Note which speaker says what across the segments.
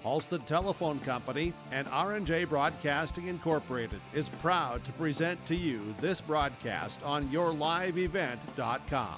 Speaker 1: Halstead Telephone Company and R&J Broadcasting Incorporated is proud to present to you this broadcast on yourliveevent.com.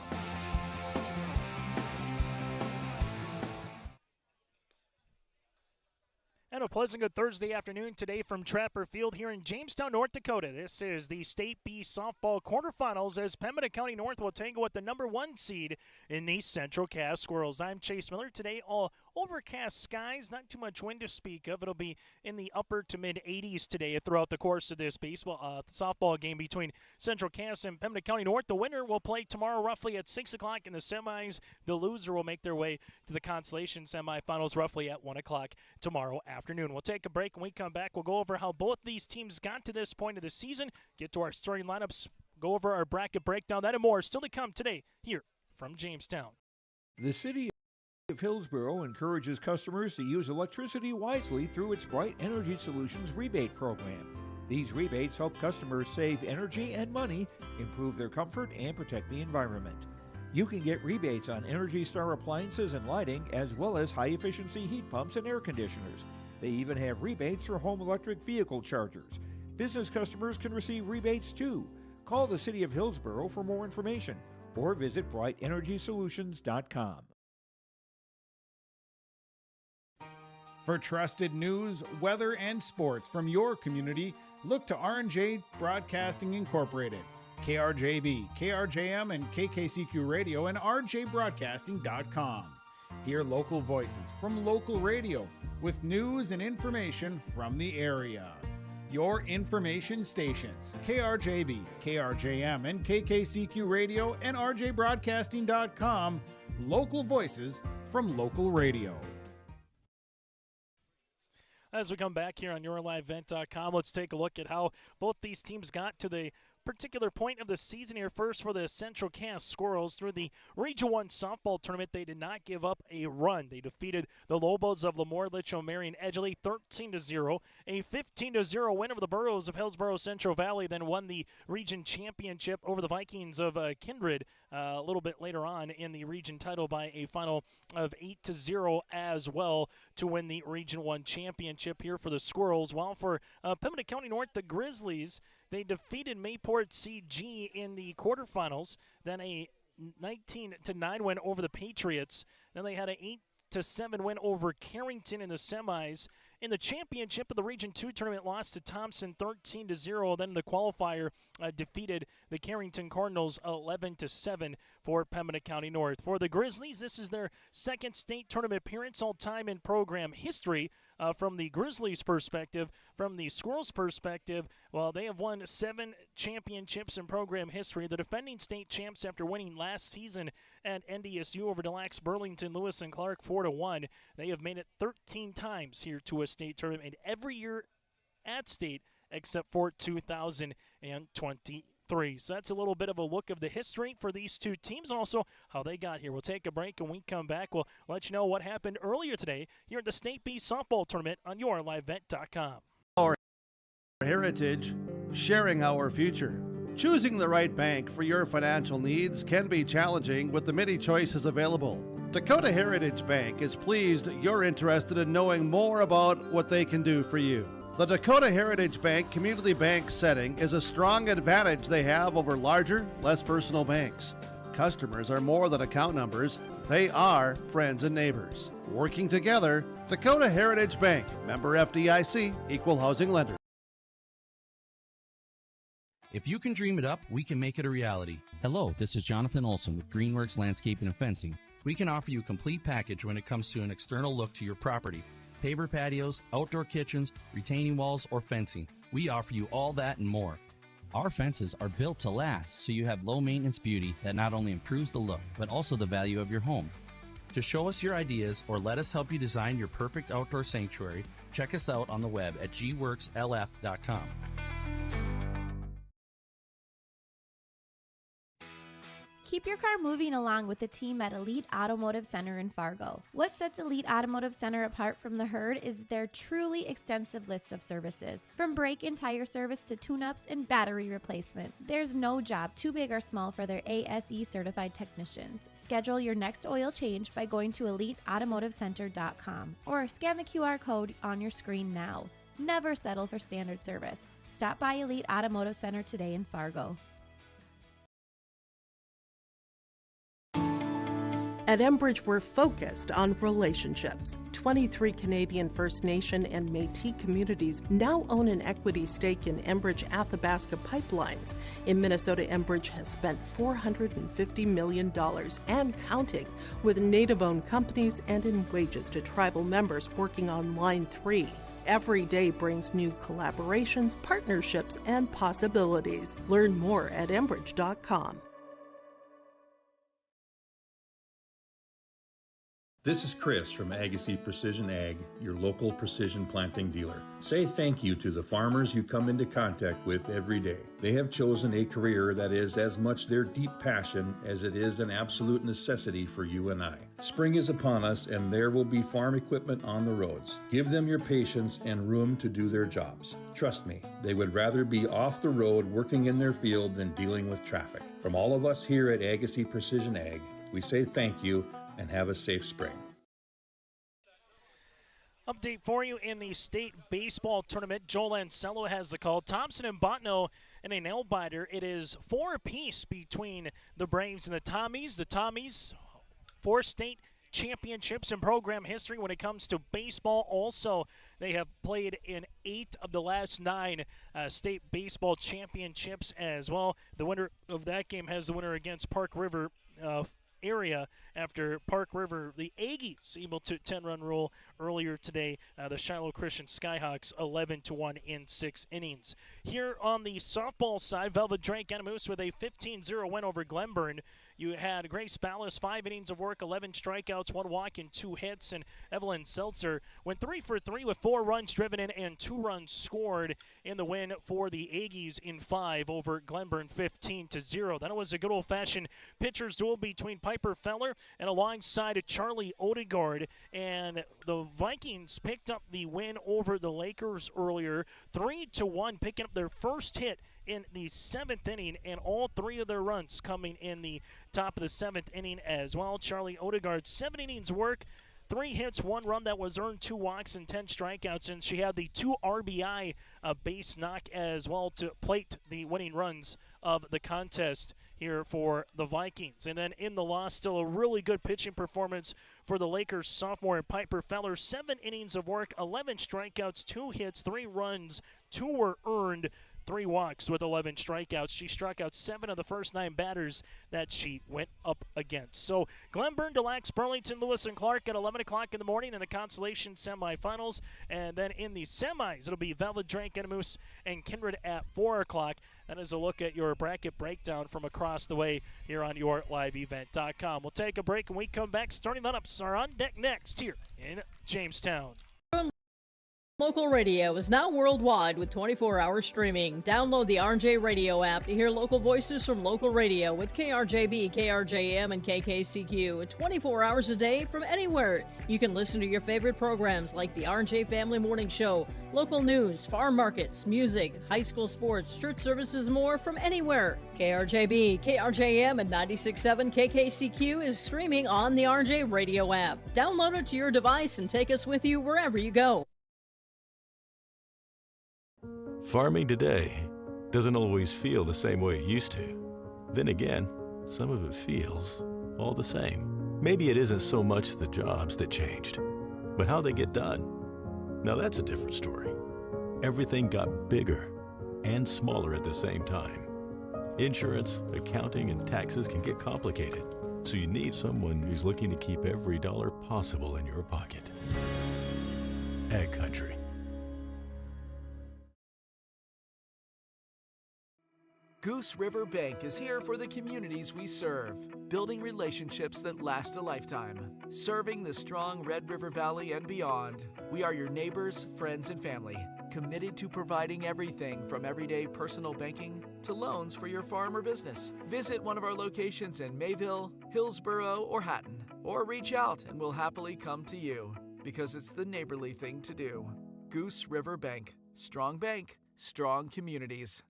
Speaker 2: And a pleasant good Thursday afternoon today from Trapper Field here in Jamestown, North Dakota. This is the State B softball quarterfinals as Pembina County North will tangle with the number 1 seed in the Central Cass Squirrels. I'm Chase Miller. Today, all overcast skies, not too much wind to speak of. It'll be in the upper to mid 80s today throughout the course of this softball game between Central Cass and Pembina County North. The winner will play tomorrow roughly at 6 o'clock in the semis. The loser will make their way to the consolation semifinals roughly at 1 o'clock tomorrow afternoon. We'll take a break. When we come back, we'll go over how both these teams got to this point of the season, get to our starting lineups, go over our bracket breakdown. That and more still to come today here from Jamestown.
Speaker 3: The City of Hillsborough encourages customers to use electricity wisely through its Bright Energy Solutions rebate program. These rebates help customers save energy and money, improve their comfort, and protect the environment. You can get rebates on Energy Star appliances and lighting, as well as high-efficiency heat pumps and air conditioners. They even have rebates for home electric vehicle chargers. Business customers can receive rebates too. Call the City of Hillsborough for more information or visit brightenergysolutions.com.
Speaker 4: For trusted news, weather, and sports from your community, look to R&J Broadcasting Incorporated, KRJB, KRJM, and KKCQ Radio, and rjbroadcasting.com. Hear local voices from local radio with news and information from the area. Your information stations, KRJB, KRJM, and KKCQ Radio, and rjbroadcasting.com. Local voices from local radio.
Speaker 2: As we come back here on yourliveevent.com, let's take a look at how both these teams got to the particular point of the season here. First for the Central Cass Squirrels through the Region 1 softball tournament. They did not give up a run. They defeated the Lobos of Lemoore, Litchfield, Marion, Edgeley 13-0. A 15-0 win over the Burros of Hillsborough Central Valley, then won the region championship over the Vikings of Kindred a little bit later on in the region title by a final of 8-0 as well to win the Region 1 championship here for the Squirrels. While for Pembina County North, the Grizzlies, they defeated Mayport CG in the quarterfinals, then a 19-9 win over the Patriots. Then they had an 8-7 win over Carrington in the semis. In the championship of the Region 2 tournament, lost to Thompson 13-0. Then the qualifier defeated the Carrington Cardinals 11-7 for Pembina County North. For the Grizzlies, this is their second state tournament appearance all time in program history. From the Grizzlies' perspective, from the Squirrels' perspective, well, they have won 7 championships in program history. The defending state champs after winning last season at NDSU over Des Lacs, Burlington, Lewis, and Clark 4-1. They have made it 13 times here to a state tournament, every year at state except for 2023. So that's a little bit of a look of the history for these two teams and also how they got here. We'll take a break, and when we come back, we'll let you know what happened earlier today here at the State B softball tournament on yourliveevent.com.
Speaker 1: Our heritage, sharing our future. Choosing the right bank for your financial needs can be challenging with the many choices available. Dakota Heritage Bank is pleased you're interested in knowing more about what they can do for you. The Dakota Heritage Bank community bank setting is a strong advantage they have over larger, less personal banks. Customers are more than account numbers, they are friends and neighbors. Working together, Dakota Heritage Bank, member FDIC, equal housing lender.
Speaker 5: If you can dream it up, we can make it a reality.
Speaker 6: Hello, this is Jonathan Olson with Greenworks Landscaping and Fencing.
Speaker 5: We can offer you a complete package when it comes to an external look to your property. Paver patios, outdoor kitchens, retaining walls, or fencing. We offer you all that and more.
Speaker 6: Our fences are built to last, so you have low maintenance beauty that not only improves the look, but also the value of your home.
Speaker 5: To show us your ideas or let us help you design your perfect outdoor sanctuary, check us out on the web at
Speaker 7: Keep your car moving along with the team at Elite Automotive Center in Fargo. What sets Elite Automotive Center apart from the herd is their truly extensive list of services. From brake and tire service to tune-ups and battery replacement, there's no job too big or small for their ASE certified technicians. Schedule your next oil change by going to EliteAutomotiveCenter.com or scan the QR code on your screen now. Never settle for standard service. Stop by Elite Automotive Center today in Fargo.
Speaker 8: At Enbridge, we're focused on relationships. 23 Canadian First Nation and Métis communities now own an equity stake in Enbridge Athabasca Pipelines. In Minnesota, Enbridge has spent $450 million and counting with Native-owned companies and in wages to tribal members working on Line 3. Every day brings new collaborations, partnerships, and possibilities. Learn more at Enbridge.com.
Speaker 9: This is Chris from Agassiz Precision Ag, your local precision planting dealer. Say thank you to the farmers you come into contact with every day. They have chosen a career that is as much their deep passion as it is an absolute necessity for you and I. Spring is upon us and there will be farm equipment on the roads. Give them your patience and room to do their jobs. Trust me, they would rather be off the road working in their field than dealing with traffic. From all of us here at Agassiz Precision Ag, we say thank you and have a safe spring.
Speaker 2: Update for you in the state baseball tournament. Joel Ansello has the call. Thompson and Botno in a nail-biter. It is 4 apiece between the Braves and the Tommies. The Tommies, 4 state championships in program history when it comes to baseball. Also, they have played in 8 of the last 9 state baseball championships as well. The winner of that game has the winner against Park River area after Park River, the Aggies, able to 10-run rule earlier today. The Shiloh Christian Skyhawks 11-1 in 6 innings. Here on the softball side, Velvet Drake Animus with a 15-0 win over Glenburn. You had Grace Ballas, 5 innings of work, 11 strikeouts, 1 walk, and 2 hits. And Evelyn Seltzer went 3 for 3 with 4 runs driven in and 2 runs scored in the win for the Aggies in 5 over Glenburn, 15-0. Then it was a good old-fashioned pitcher's duel between Piper Feller and alongside Charlie Odegaard. And the Vikings picked up the win over the Lakers earlier, 3-1, picking up their first hit in the 7th inning, and all 3 of their runs coming in the top of the 7th inning as well. Charlie Odegaard, 7 innings work, 3 hits, 1 run that was earned, 2 walks, and 10 strikeouts, and she had the 2 RBI base knock as well to plate the winning runs of the contest here for the Vikings. And then in the loss, still a really good pitching performance for the Lakers sophomore Piper Feller. 7 innings of work, 11 strikeouts, 2 hits, 3 runs, 2 were earned, 3 walks with 11 strikeouts. She struck out 7 of the first 9 batters that she went up against. So Glenburn, Des Lacs, Burlington, Lewis, and Clark at 11 o'clock in the morning in the consolation semifinals. And then in the semis, it'll be Velvet Drake, Animus, and Kindred at 4 o'clock. That is a look at your bracket breakdown from across the way here on YourLiveEvent.com. We'll take a break and we come back. Starting lineups are on deck next here in Jamestown.
Speaker 10: Local radio is now worldwide with 24-hour streaming. Download the RJ Radio app to hear local voices from local radio with KRJB, KRJM, and KKCQ 24 hours a day from anywhere. You can listen to your favorite programs like the RJ Family Morning Show, local news, farm markets, music, high school sports, church services, more from anywhere. KRJB, KRJM, and 96.7 KKCQ is streaming on the RJ Radio app. Download it to your device and take us with you wherever you go.
Speaker 11: Farming today doesn't always feel the same way it used to. Then again, some of it feels all the same. Maybe it isn't so much the jobs that changed, but how they get done. Now that's a different story. Everything got bigger and smaller at the same time. Insurance, accounting, and taxes can get complicated, so you need someone who's looking to keep every dollar possible in your pocket. Ag Country.
Speaker 12: Goose River Bank is here for the communities we serve, building relationships that last a lifetime. Serving the strong Red River Valley and beyond, we are your neighbors, friends, and family. committed to providing everything from everyday personal banking to loans for your farm or business. Visit one of our locations in Mayville, Hillsborough, or Hatton, or reach out and we'll happily come to you, because it's the neighborly thing to do. Goose River Bank, strong communities.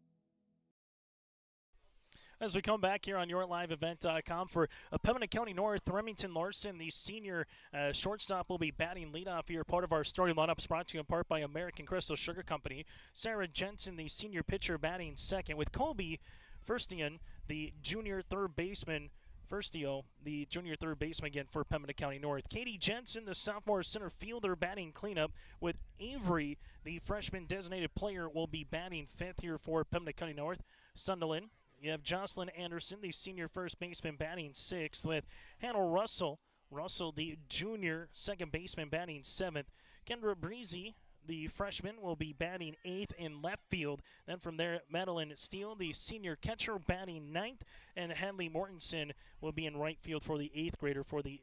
Speaker 2: As we come back here on YourLiveEvent.com for Pembina County North, Remington Larson, the senior shortstop, will be batting leadoff here. Part of our starting lineups brought to you in part by American Crystal Sugar Company. Sarah Jensen, the senior pitcher, batting second, with Colby Firstian, the junior third baseman, the junior third baseman again for Pembina County North. Katie Jensen, the sophomore center fielder, batting cleanup, with Avery, the freshman designated player, will be batting fifth here for Pembina County North. Sunderland. You have Jocelyn Anderson, the senior first baseman, batting sixth, with Hannah Russell, the junior second baseman, batting seventh. Kendra Breezy, the freshman, will be batting eighth in left field. Then from there, Madeline Steele, the senior catcher, batting ninth, and Hadley Mortensen will be in right field for the eighth grader for the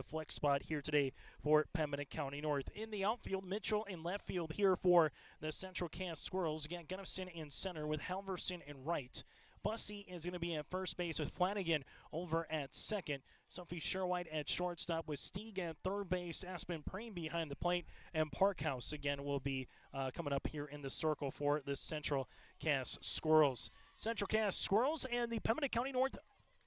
Speaker 2: flex spot here today for Pembina County North. In the outfield, Mitchell in left field here for the Central Cass Squirrels. Again, Gunnison in center with Halverson in right. Bussey is going to be at first base with Flanagan over at second. Sophie Sherwhite at shortstop with Stieg at third base. Aspen Preen behind the plate. And Parkhouse again will be coming up here in the circle for the Central Cass Squirrels. Central Cass Squirrels and the Pembina County North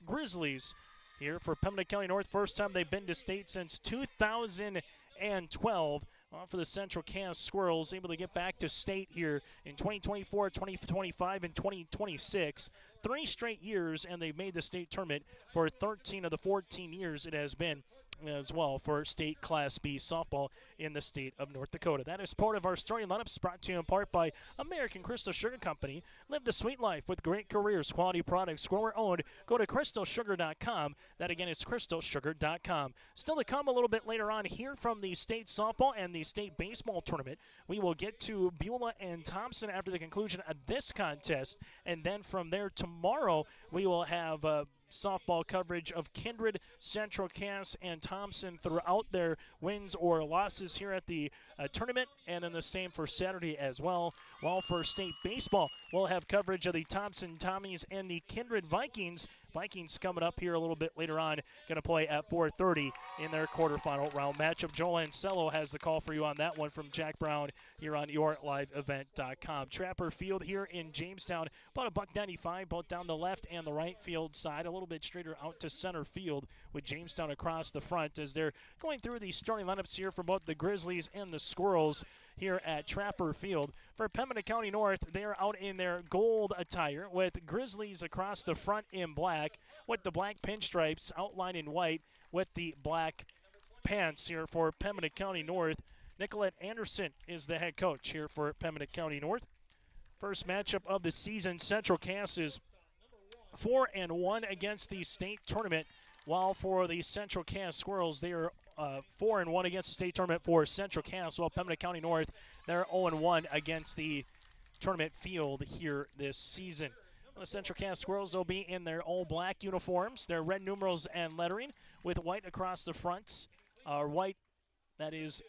Speaker 2: Grizzlies here for Pembina County North. First time they've been to state since 2012. For the Central Cass Squirrels, able to get back to state here in 2024, 2025, and 2026. 3 straight years, and they've made the state tournament for 13 of the 14 years it has been as well for state Class B softball in the state of North Dakota. That is part of our starting lineups, brought to you in part by American Crystal Sugar Company. Live the sweet life with great careers, quality products, grower owned. Go to crystalsugar.com. That again is crystalsugar.com. Still to come a little bit later on here from the state softball and the state baseball tournament. We will get to Beulah and Thompson after the conclusion of this contest, and then from there tomorrow we will have softball coverage of Kindred, Central Cass, and Thompson throughout their wins or losses here at the tournament, and then the same for Saturday as well. While for state baseball, we'll have coverage of the Thompson Tommies and the Kindred Vikings. Vikings coming up here a little bit later on, going to play at 4:30 in their quarterfinal round matchup. Joel Ansello has the call for you on that one from Jack Brown here on YourLiveEvent.com. Trapper Field here in Jamestown, about $1.95, both down the left and the right field side, a little bit straighter out to center field with Jamestown across the front as they're going through the starting lineups here for both the Grizzlies and the Squirrels here at Trapper Field. For Pembina County North, they're out in their gold attire with Grizzlies across the front in black with the black pinstripes outlined in white with the black pants here for Pembina County North. Nicolette Anderson is the head coach here for Pembina County North. First matchup of the season, Central Cass is 4-1 against the state tournament, while for the Central Cass Squirrels, they are 4-1 against the state tournament for Central Cass, while Pembina County North, they're 0-1 against the tournament field here this season. The Central Cass Squirrels will be in their all-black uniforms, their red numerals and lettering, with white across the front, white that is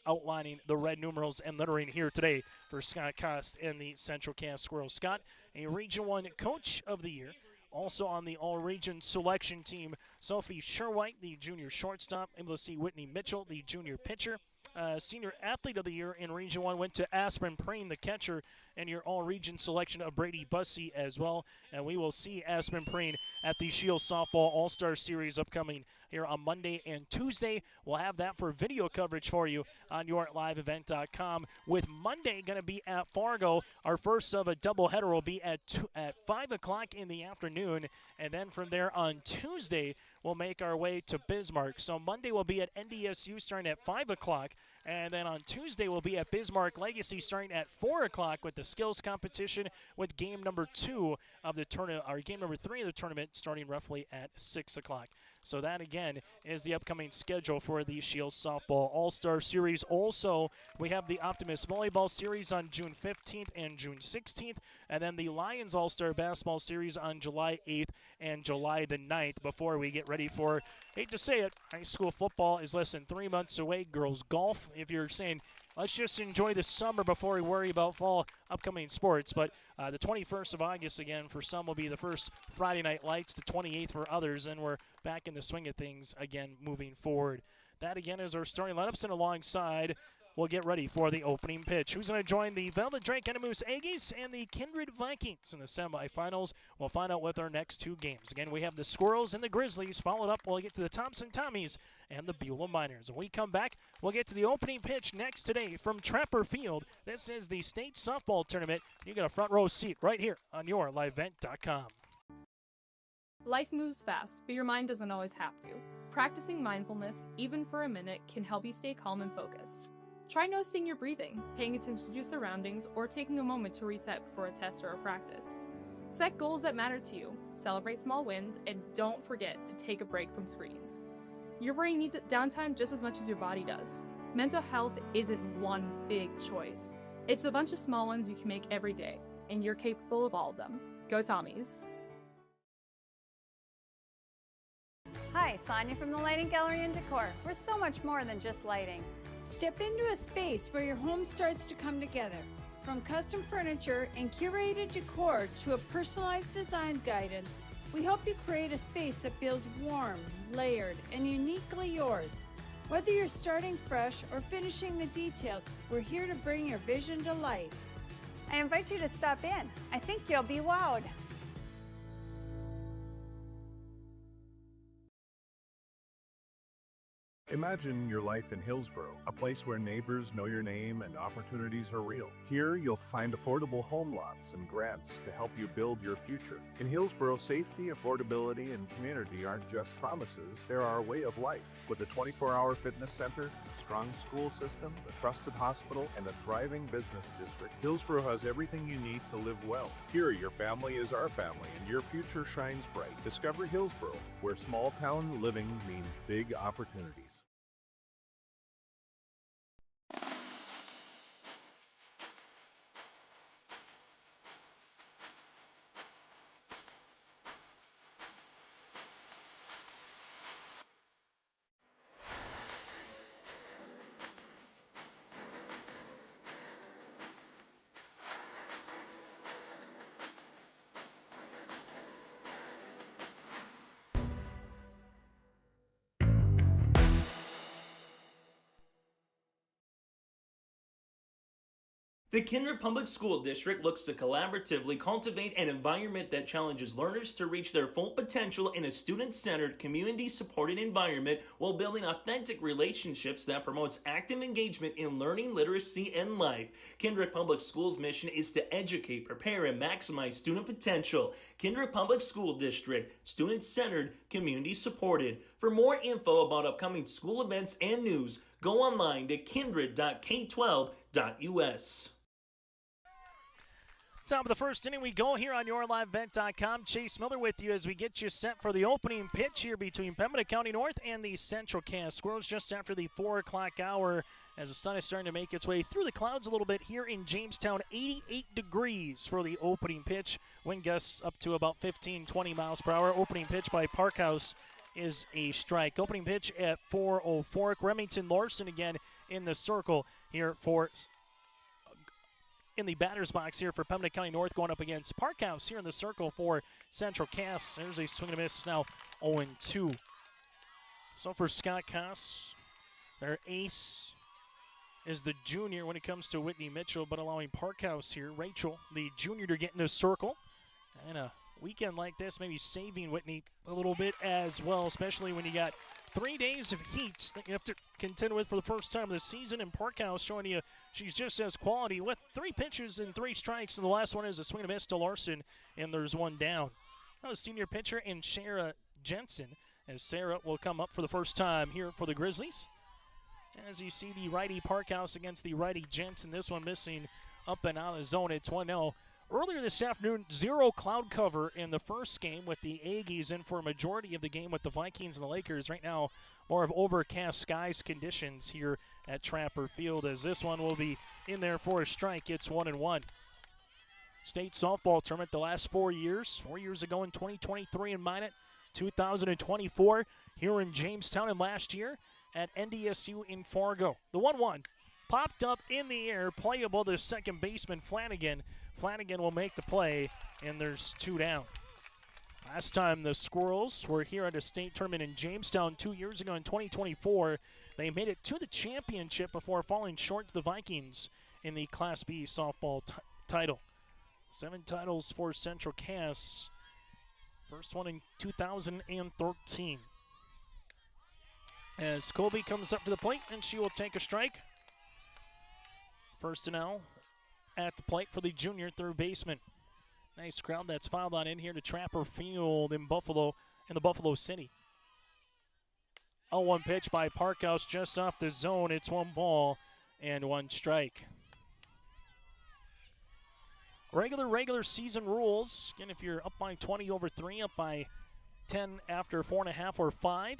Speaker 2: outlining the red numerals and lettering here today for Scott Cost and the Central Cass Squirrels. Scott, a Region 1 Coach of the Year. Also on the all-region selection team, Sophie Sherwhite, the junior shortstop. Able to see Whitney Mitchell, the junior pitcher. Senior Athlete of the Year in Region 1 went to Aspen Preen, the catcher, and your all-region selection of Brady Bussey as well. And we will see Aspen Preen at the Shield Softball All-Star Series upcoming here on Monday and Tuesday. We'll have that for video coverage for you on YourLiveEvent.com. With Monday going to be at Fargo. Our first of a doubleheader will be at 5 o'clock in the afternoon. And then from there on Tuesday, we'll make our way to Bismarck. So Monday will be at NDSU starting at 5 o'clock. And then on Tuesday, we'll be at Bismarck Legacy starting at 4 o'clock with the skills competition, with game number 2 of the tournament, or game number 3 of the tournament starting roughly at 6 o'clock. So that, again, is the upcoming schedule for the Shield Softball All-Star Series. Also, we have the Optimist Volleyball Series on June 15th and June 16th, and then the Lions All-Star Basketball Series on July 8th and July the 9th before we get ready for, hate to say it, high school football is less than 3 months away. Girls golf, if you're saying, let's just enjoy the summer before we worry about fall upcoming sports. But the 21st of August, again, for some will be the first Friday Night Lights, the 28th for others, and we're back in the swing of things again moving forward. That, again, is our starting lineups, and alongside, we'll get ready for the opening pitch. Who's going to join the Velvet Drake Enemoos Aggies and the Kindred Vikings in the semifinals? We'll find out with our next two games. Again, we have the Squirrels and the Grizzlies. Followed up, we'll get to the Thompson Tommies and the Beulah Miners. When we come back, we'll get to the opening pitch next today from Trapper Field. This is the state softball tournament. You got a front row seat right here on yourlivevent.com.
Speaker 13: Life moves fast, but your mind doesn't always have to. Practicing mindfulness, even for a minute, can help you stay calm and focused. Try noticing your breathing, paying attention to your surroundings, or taking a moment to reset before a test or a practice. Set goals that matter to you, celebrate small wins, and don't forget to take a break from screens. Your brain needs downtime just as much as your body does. Mental health isn't one big choice. It's a bunch of small ones you can make every day, and you're capable of all of them. Go Tommies!
Speaker 14: Hi, Sonia from the Lighting Gallery and Decor. We're so much more than just lighting. Step into a space where your home starts to come together. From custom furniture and curated decor to a personalized design guidance, we help you create a space that feels warm, layered, and uniquely yours. Whether you're starting fresh or finishing the details, we're here to bring your vision to life.
Speaker 15: I invite you to stop in. I think you'll be wowed.
Speaker 16: Imagine your life in Hillsborough, a place where neighbors know your name and opportunities are real. Here, you'll find affordable home lots and grants to help you build your future. In Hillsborough, safety, affordability, and community aren't just promises, they're our way of life. With a 24-hour fitness center, a strong school system, a trusted hospital, and a thriving business district, Hillsborough has everything you need to live well. Here, your family is our family, and your future shines bright. Discover Hillsborough, where small-town living means big opportunities.
Speaker 17: The Kindred Public School District looks to collaboratively cultivate an environment that challenges learners to reach their full potential in a student-centered, community-supported environment while building authentic relationships that promotes active engagement in learning, literacy, and life. Kindred Public Schools' mission is to educate, prepare, and maximize student potential. Kindred Public School District, student-centered, community-supported. For more info about upcoming school events and news, go online to kindred.k12.us.
Speaker 2: Top of the first inning we go here on yourlivevent.com. Chase Miller with you as we get you set for the opening pitch here between Pembina County North and the Central Cass Squirrels just after the 4 o'clock hour as the sun is starting to make its way through the clouds a little bit here in Jamestown. 88 degrees for the opening pitch. Wind gusts up to about 15-20 miles per hour. Opening pitch by Parkhouse is a strike. Opening pitch at 4:04. Remington Larson again in the circle here for in the batter's box here for Pembina County North going up against Parkhouse here in the circle for Central Cass. There's a swing and a miss. It's now 0-2. So for Scott Cass, their ace is the junior when it comes to Whitney Mitchell, but allowing Parkhouse here, Rachel, the junior, to get in the circle. And a weekend like this, maybe saving Whitney a little bit as well, especially when you got 3 days of heat that you have to contend with for the first time of the season. And Parkhouse showing you she's just as quality with 3 pitches and 3 strikes. And the last one is a swing and a miss to Larson, and there's one down. That was senior pitcher and Sarah Jensen, as Sarah will come up for the first time here for the Grizzlies. As you see the righty Parkhouse against the righty Jensen, this one missing up and out of the zone. It's 1-0 Earlier this afternoon, zero cloud cover in the first game with the Aggies in for a majority of the game with the Vikings and the Lakers. Right now, more of overcast skies conditions here at Trapper Field, as this one will be in there for a strike. It's 1-1. State softball tournament the last 4 years. 4 years ago in 2023 in Minot, 2024 here in Jamestown, and last year at NDSU in Fargo. The 1-1 popped up in the air, playable to second baseman Flanagan. Flanagan will make the play, and there's 2 down. Last time the Squirrels were here at a state tournament in Jamestown 2 years ago in 2024, they made it to the championship before falling short to the Vikings in the Class B softball title. 7 titles for Central Cass. First one in 2013. As Colby comes up to the plate, and she will take a strike. First and now at the plate for the junior third baseman. Nice crowd that's filed on in here to Trapper Field in Buffalo, in the Buffalo City. 0-1 pitch by Parkhouse just off the zone. It's 1 ball and 1 strike. Regular season rules. Again, if you're up by 20 over 3, up by 10 after 4.5 or 5.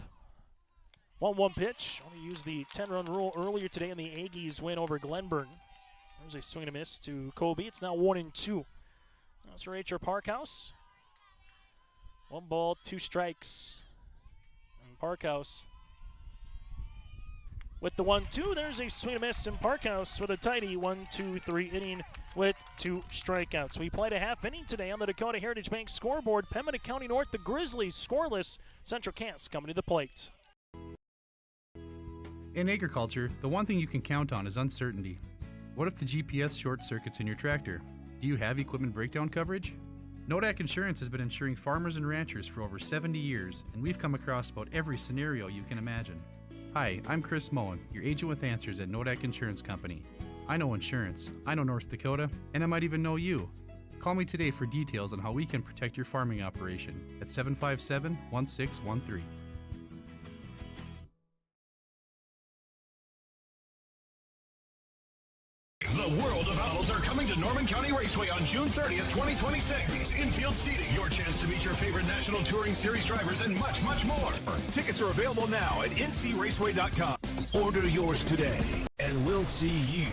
Speaker 2: 1-1 pitch. Only used the 10-run rule earlier today in the Aggies win over Glenburn. There's a swing and a miss to Colby. It's now 1-2. That's for H.R. Parkhouse. 1 ball, 2 strikes. And Parkhouse with the 1-2. There's a swing and a miss, and Parkhouse with a tidy 1-2-3 inning with 2 strikeouts. We played a half inning today on the Dakota Heritage Bank scoreboard. Pembina County North, the Grizzlies scoreless. Central Cass coming to the plate.
Speaker 18: In agriculture, the one thing you can count on is uncertainty. What if the GPS short circuits in your tractor? Do you have equipment breakdown coverage? Nodak Insurance has been insuring farmers and ranchers for over 70 years, and we've come across about every scenario you can imagine. Hi, I'm Chris Moen, your agent with answers at Nodak Insurance Company. I know insurance, I know North Dakota, and I might even know you. Call me today for details on how we can protect your farming operation at 757-1613.
Speaker 19: The World of Owls are coming to Norman County Raceway on June 30th, 2026. Infield seating, your chance to meet your favorite National Touring Series drivers, and much, much more. Tickets are available now at ncraceway.com. Order yours today.
Speaker 20: And we'll see you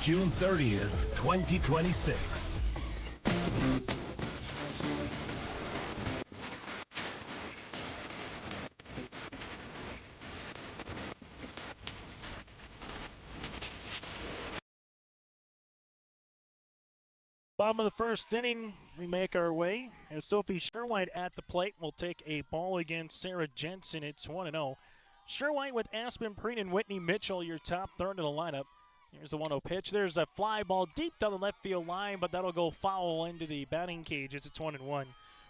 Speaker 20: June 30th, 2026.
Speaker 2: Bottom of the first inning, we make our way. As Sophie Sherwhite at the plate will take a ball against Sarah Jensen. It's 1-0. Sherwhite with Aspen Preen and Whitney Mitchell, your top third of the lineup. Here's the 1-0 pitch. There's a fly ball deep down the left field line, but that'll go foul into the batting cage as it's 1-1.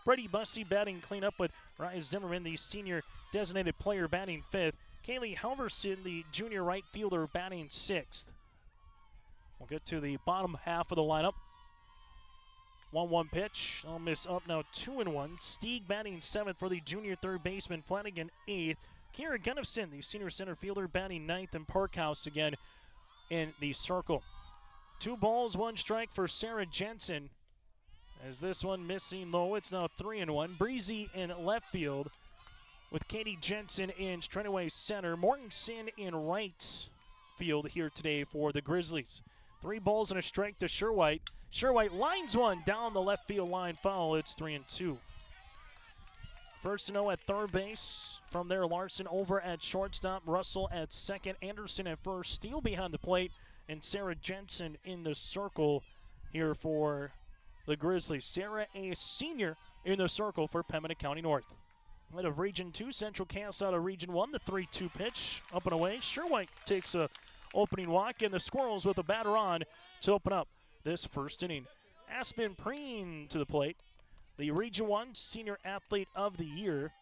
Speaker 2: Brady Bussey batting cleanup with Rise Zimmerman, the senior designated player, batting 5th. Kaylee Halverson, the junior right fielder, batting 6th. We'll get to the bottom half of the lineup. 1-1 pitch. I'll miss up now 2-1. Stieg batting 7th for the junior third baseman. Flanagan 8th. Kira Gunnifson, the senior center fielder, batting 9th. And Parkhouse again in the circle. 2 balls, 1 strike for Sarah Jensen. As this one missing low, it's now 3-1. Breezy in left field with Katie Jensen in straightaway center. Mortensen in right field here today for the Grizzlies. 3 balls and a strike to Sherwhite. Sherwhite lines one down the left field line, foul. It's 3-2. First 0 at third base. From there, Larson over at shortstop. Russell at second. Anderson at first. Steele behind the plate. And Sarah Jensen in the circle here for the Grizzlies. Sarah, a senior, in the circle for Pembina County North. Out of Region 2, Central Cass out of Region 1. The 3-2 pitch up and away. Sherwhite takes a opening walk, and the Squirrels with a batter on to open up this first inning. Aspen Preen to the plate, the Region 1 Senior Athlete of the Year.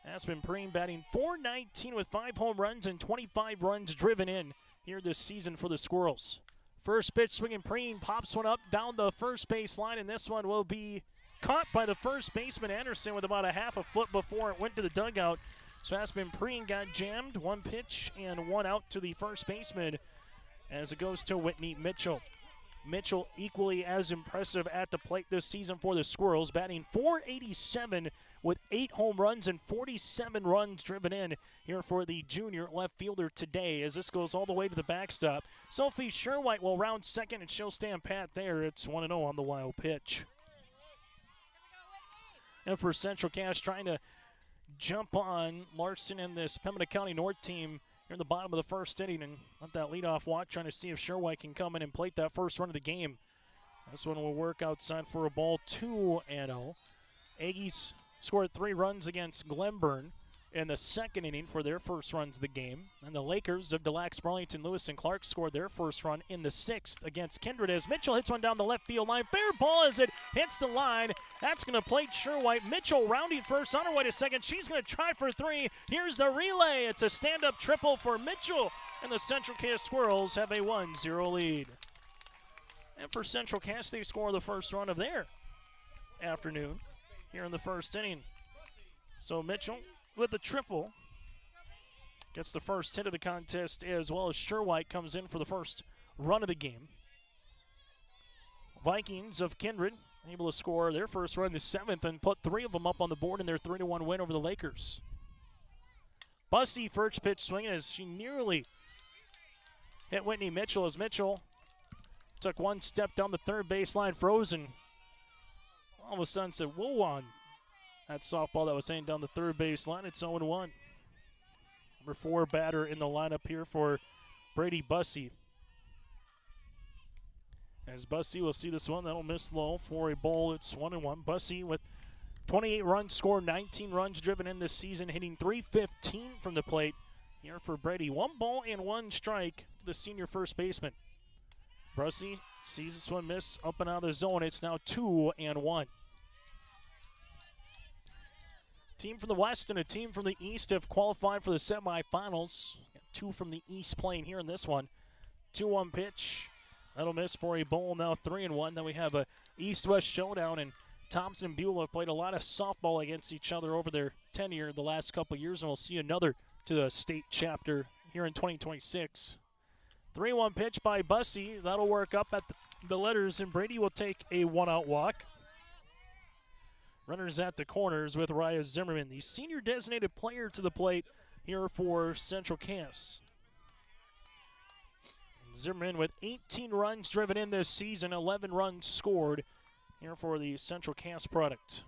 Speaker 2: Aspen Preen batting .419 with 5 home runs and 25 runs driven in here this season for the Squirrels. First pitch swinging, Preen pops one up down the first base line, and this one will be caught by the first baseman Anderson with about a half a foot before it went to the dugout. So Aspen Preen got jammed. 1 pitch and 1 out to the first baseman as it goes to Whitney Mitchell. Mitchell equally as impressive at the plate this season for the Squirrels, batting .487 with 8 home runs and 47 runs driven in here for the junior left fielder today as this goes all the way to the backstop. Sophie Sherwhite will round second and she'll stand pat there. It's 1-0 on the wild pitch. And for Central Cass trying to jump on Larson and this Pembina County North team here in the bottom of the first inning and let that leadoff walk, trying to see if Sherwhite can come in and plate that first run of the game. This one will work outside for a ball, 2-0. Aggies scored 3 runs against Glenburn in the second inning for their first runs of the game. And the Lakers of Des Lacs, Burlington, Lewis, and Clark scored their first run in the 6th against Kindred as Mitchell hits one down the left field line. Fair ball as it hits the line. That's going to plate Sherwhite. Mitchell rounding first, on her way to second. She's going to try for 3. Here's the relay. It's a stand-up triple for Mitchell. And the Central Cass Squirrels have a 1-0 lead. And for Central Cass, they score the first run of their afternoon here in the first inning. So Mitchell with the triple gets the first hit of the contest, as well as Sherwhite comes in for the first run of the game. Vikings of Kindred able to score their first run in the 7th and put 3 of them up on the board in their 3-1 win over the Lakers. Bussey first pitch swinging as she nearly hit Whitney Mitchell as Mitchell took one step down the third baseline, frozen. All of a sudden said, whoa, on that softball that was hanging down the third baseline. It's 0-1. Number 4 batter in the lineup here for Brady Bussey. As Bussey will see this one, that'll miss low for a ball. It's 1-1. Bussey with 28 runs scored, 19 runs driven in this season, hitting .315 from the plate here for Brady. 1 ball and 1 strike to the senior first baseman. Bussey sees this one miss up and out of the zone. It's now 2-1. Team from the West and a team from the East have qualified for the semifinals. 2 from the East playing here in this one. 2-1 pitch. That'll miss for a ball, now 3-1. Then we have a East-West showdown, and Thompson and Buell have played a lot of softball against each other over their tenure the last couple of years, and we'll see another to the state chapter here in 2026. 3-1 pitch by Bussey. That'll work up at the letters, and Brady will take a 1-out walk. Runners at the corners with Raya Zimmerman, the senior designated player, to the plate here for Central Cass. Zimmerman with 18 runs driven in this season, 11 runs scored here for the Central Cass product.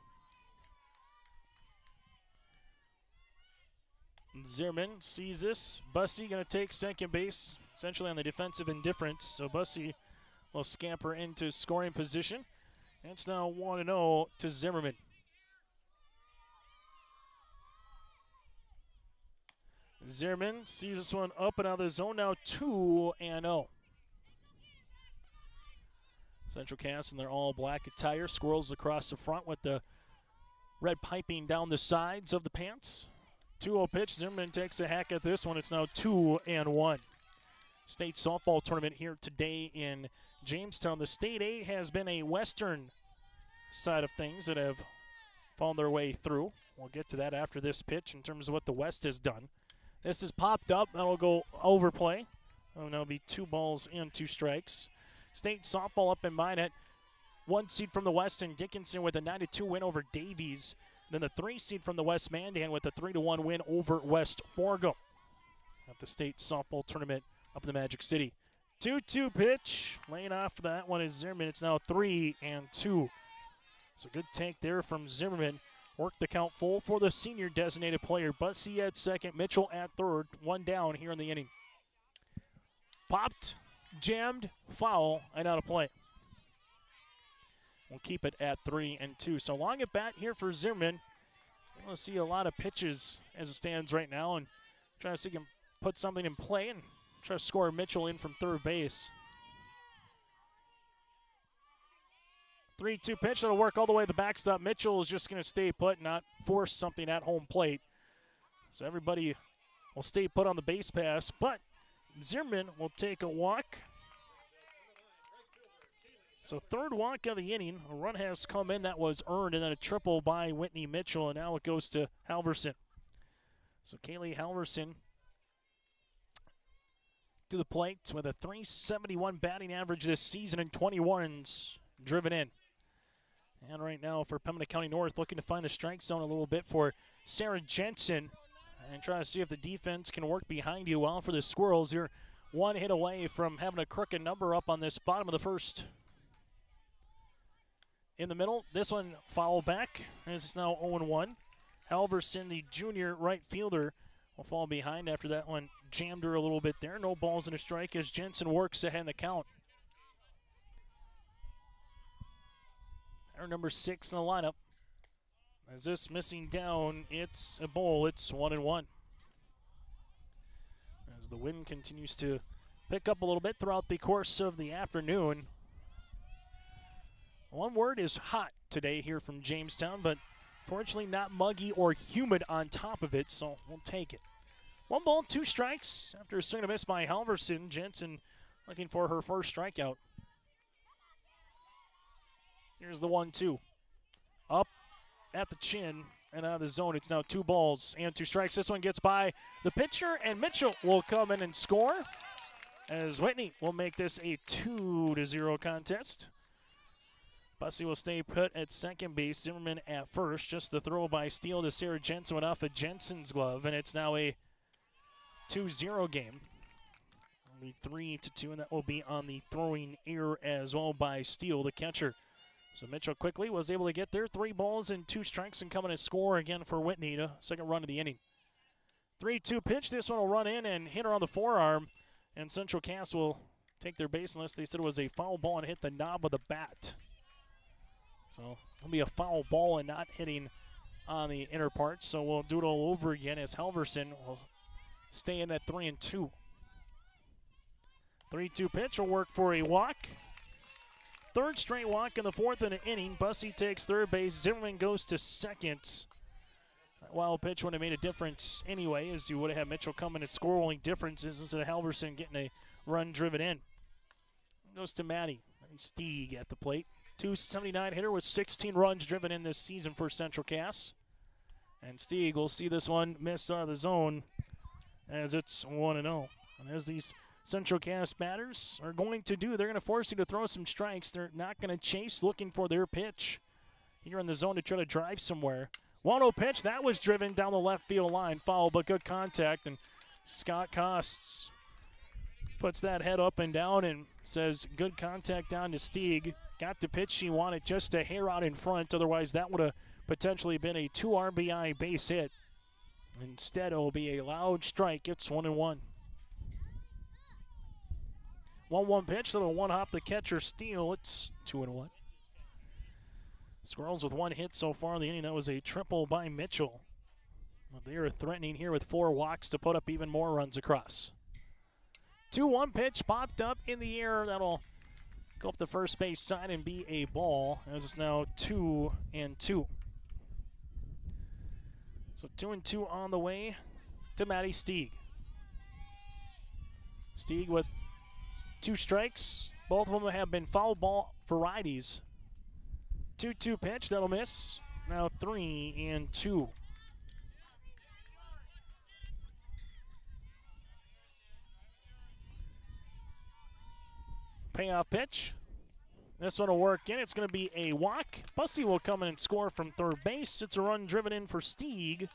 Speaker 2: Zimmerman sees this. Bussey going to take second base, essentially on the defensive indifference. So Bussey will scamper into scoring position. It's now 1-0 to Zimmerman. Zimmerman sees this one up and out of the zone, now 2-0. Central Cass in their all-black attire. Squirrels across the front with the red piping down the sides of the pants. 2-0 pitch. Zimmerman takes a hack at this one. It's now 2-1. State softball tournament here today in Jamestown. The State A has been a western side of things that have found their way through. We'll get to that after this pitch in terms of what the West has done. This is popped up. That'll go overplay. That'll be 2 balls and 2 strikes. State softball up in Minot. 1 seed from the West and Dickinson with a 9-2 win over Davies. Then the 3 seed from the West, Mandan, with a 3-1 win over West Fargo at the state softball tournament up in the Magic City. 2-2 pitch. Laying off that one is Zimmerman. It's now 3-2. So good take there from Zimmerman. Worked the count full for the senior designated player. Bussey at second, Mitchell at third. 1 down here in the inning. Popped, jammed, foul, and out of play. We'll keep it at 3-2. So long at bat here for Zimmerman. We'll see a lot of pitches as it stands right now, and try to see if he can put something in play and try to score Mitchell in from third base. 3-2 pitch. That'll work all the way to the backstop. Mitchell is just going to stay put, not force something at home plate. So everybody will stay put on the base pass, but Zimmerman will take a walk. So 3rd walk of the inning. A run has come in that was earned, and then a triple by Whitney Mitchell, and now it goes to Halverson. So Kaylee Halverson to the plate with a .371 batting average this season and 20 runs driven in. And right now for Pembina County North, looking to find the strike zone a little bit for Sarah Jensen and try to see if the defense can work behind you. Well, for the Squirrels, you're one hit away from having a crooked number up on this bottom of the first. In the middle, this one foul back. It's now 0-1. Halverson, the junior right fielder, will fall behind after that one jammed her a little bit there. No balls and a strike as Jensen works ahead in the count. Our number 6 in the lineup. As this missing down, it's a ball. It's 1-1. As the wind continues to pick up a little bit throughout the course of the afternoon. One word is hot today here from Jamestown, but fortunately not muggy or humid on top of it, so we'll take it. 1 ball, 2 strikes after a swing and a miss by Halverson. Jensen looking for her first strikeout. Here's the 1-2. Up at the chin and out of the zone. It's now 2 balls and 2 strikes. This one gets by the pitcher, and Mitchell will come in and score as Whitney will make this a 2-0 contest. Bussey will stay put at second base. Zimmerman at first. Just the throw by Steele to Sarah Jensen went off of Jensen's glove, and it's now a 2-0 game. Only 3-2, and that will be on the throwing error as well by Steele, the catcher. So Mitchell quickly was able to get there. 3 balls and 2 strikes and coming to score again for Whitney, the second run of the inning. 3-2 pitch. This one will run in and hit her on the forearm. And Central Cass will take their base unless they said it was a foul ball and hit the knob of the bat. So it'll be a foul ball and not hitting on the inner part. So we'll do it all over again as Halverson will stay in at 3-2. 3-2 pitch will work for a walk. 3rd straight walk in the 4th of the inning. Bussey takes third base. Zimmerman goes to second. That wild pitch would have made a difference anyway, as you would have had Mitchell come in and score. Only difference is instead of Halverson getting a run driven in. Goes to Maddie. Stieg at the plate. 279 hitter with 16 runs driven in this season for Central Cass. And Stieg will see this one miss out of the zone as it's 1-0. And as these Central Cass batters are going to do, they're going to force you to throw some strikes. They're not going to chase looking for their pitch here in the zone to try to drive somewhere. 1-0 pitch, that was driven down the left field line. Foul, but good contact. And Scott Costs puts that head up and down and says good contact down to Stieg. Got the pitch she wanted, just a hair out in front. Otherwise, that would have potentially been a 2 RBI base hit. Instead, it will be a loud strike. It's 1-1. 1-1 pitch, little one hop the catcher steal. It's 2-1. Squirrels with 1 hit so far in the inning. That was a triple by Mitchell. But they are threatening here with 4 walks to put up even more runs across. 2-1 pitch popped up in the air. That'll go up the first base side and be a ball, as it's now 2-2. So 2-2 on the way to Maddie Stieg. Stieg with 2 strikes. Both of them have been foul ball varieties. 2-2 pitch, that'll miss. Now 3-2. Payoff pitch. This one will work in. It's going to be a walk. Bussey will come in and score from third base. It's a run driven in for Stieg.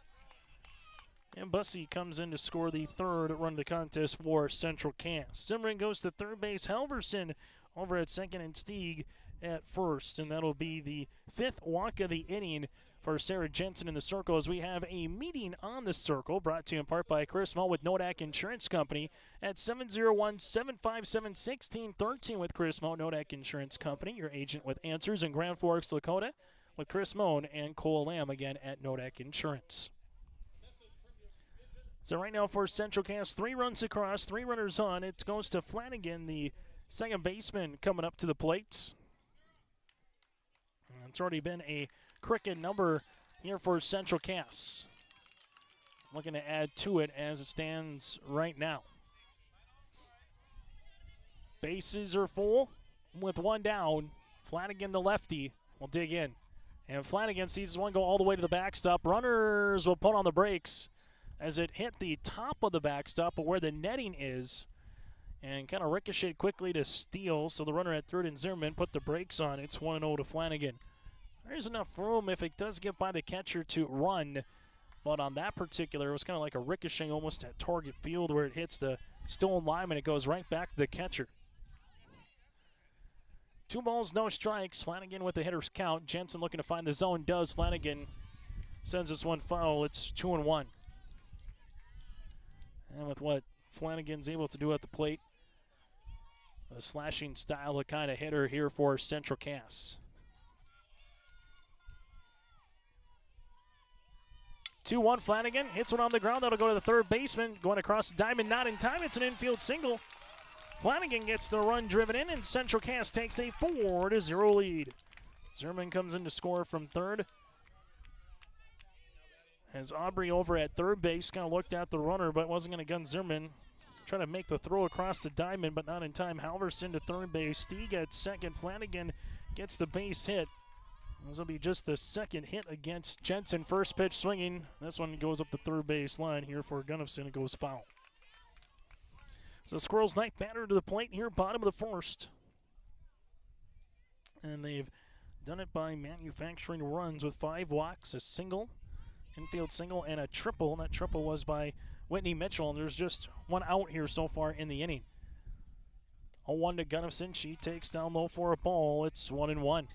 Speaker 2: And Bussey comes in to score the 3rd run of the contest for Central Cass. Zimmerman goes to third base. Halverson over at second and Stieg at first. And that'll be the 5th walk of the inning for Sarah Jensen in the circle, as we have a meeting on the circle brought to you in part by Chris Mull with Nodak Insurance Company at 701-757-1613 with Chris Mull, Nodak Insurance Company, your agent with answers in Grand Forks, Dakota, with Chris Moan and Cole Lamb again at Nodak Insurance. So right now for Central Cass, 3 runs across, 3 runners on. It goes to Flanagan, the second baseman, coming up to the plate. And it's already been a cricket number here for Central Cass. Looking to add to it as it stands right now. Bases are full with 1 down. Flanagan, the lefty, will dig in. And Flanagan sees this one go all the way to the backstop. Runners will put on the brakes as it hit the top of the backstop, but where the netting is, and kind of ricocheted quickly to Steele. So the runner at third and Zimmerman put the brakes on. It's 1-0 to Flanagan. There's enough room if it does get by the catcher to run. But on that particular, it was kind of like a ricochet almost at target field where it hits the stone line and it goes right back to the catcher. 2 balls, no strikes. Flanagan with the hitter's count. Jensen looking to find the zone. Does. Flanagan sends this one foul. It's 2-1. And with what Flanagan's able to do at the plate, a slashing style of kind of hitter here for Central Cass. 2-1 Flanagan hits one on the ground. That'll go to the third baseman. Going across the diamond, not in time. It's an infield single. Flanagan gets the run driven in, and Central Cass takes a 4-0 lead. Zimmerman comes in to score from third. As Aubrey over at third base kind of looked at the runner, but wasn't going to gun Zimmerman. Trying to make the throw across the diamond, but not in time. Halverson to third base. Stieg at second. Flanagan gets the base hit. This will be just the second hit against Jensen. First pitch swinging. This one goes up the third base line here for Gunnifson. It goes foul. So Squirrels' ninth batter to the plate here, bottom of the first. And they've done it by manufacturing runs with 5 walks, a single, infield single, and a triple. And that triple was by Whitney Mitchell, and there's just one out here so far in the inning. 0-1 to Gunnifson. She takes down low for a ball. It's 1-1.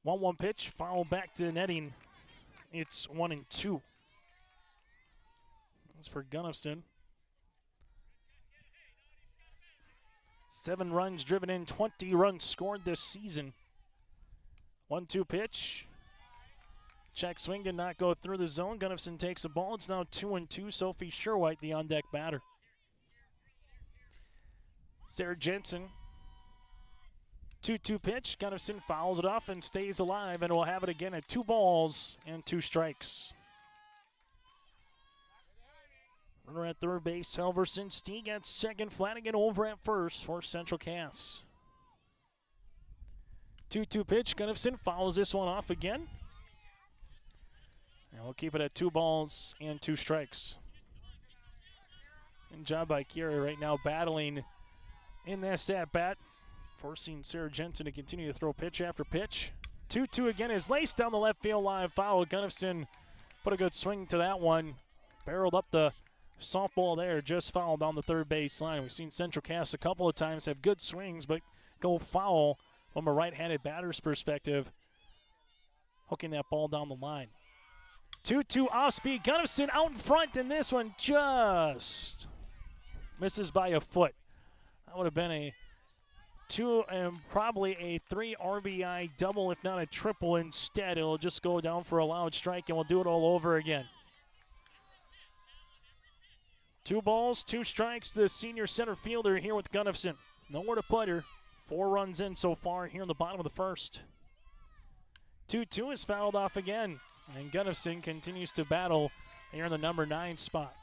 Speaker 2: 1-1 pitch, foul back to netting. It's 1-2. That's for Gunnifson. 7 runs driven in, 20 runs scored this season. 1-2 pitch. Check swing did not go through the zone. Gunnifson takes a ball. It's now 2-2. Sophie Sherwhite, the on-deck batter. Sarah Jensen. 2-2 pitch. Gunnifson fouls it off and stays alive, and we'll have it again at 2 balls and 2 strikes. Runner at third base, Halverson. Stieg at second. Flanagan over at first for Central Cass. 2-2 pitch. Gunnifson fouls this one off again. And we'll keep it at 2 balls and 2 strikes. Good job by Kira right now battling in this at-bat, forcing Sarah Jensen to continue to throw pitch after pitch. 2-2 again is laced down the left field line. Foul. Gunnifson put a good swing to that one. Barreled up the softball there, just fouled on the third base line. We've seen Central Cass a couple of times have good swings, but go foul from a right-handed batter's perspective, hooking that ball down the line. 2-2 off-speed. Gunnifson out in front, and this one just misses by a foot. That would have been a 2 and probably a 3 RBI double, if not a triple instead. It'll just go down for a loud strike, and we'll do it all over again. 2 balls, 2 strikes. The senior center fielder here with Gunnifson. Nowhere to put her. 4 runs in so far here in the bottom of the first. 2-2 is fouled off again, and Gunnifson continues to battle here in the number 9 spot.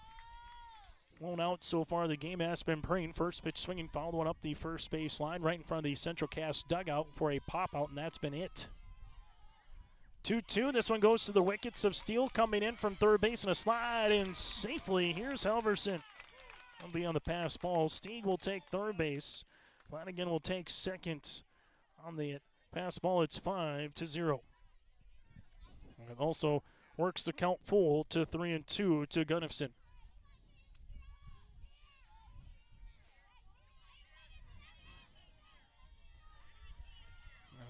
Speaker 2: Blown out so far, the game has been Preen. First pitch swinging, fouled one up the first base line right in front of the Central Cass dugout for a pop-out, and that's been it. 2-2, this one goes to the wickets of Steele, coming in from third base and a slide in safely. Here's Halverson. That'll be on the pass ball. Stieg will take third base. Flanagan will take second on the pass ball. It's 5-0. It also works the count full to 3-2 to Gunnifson.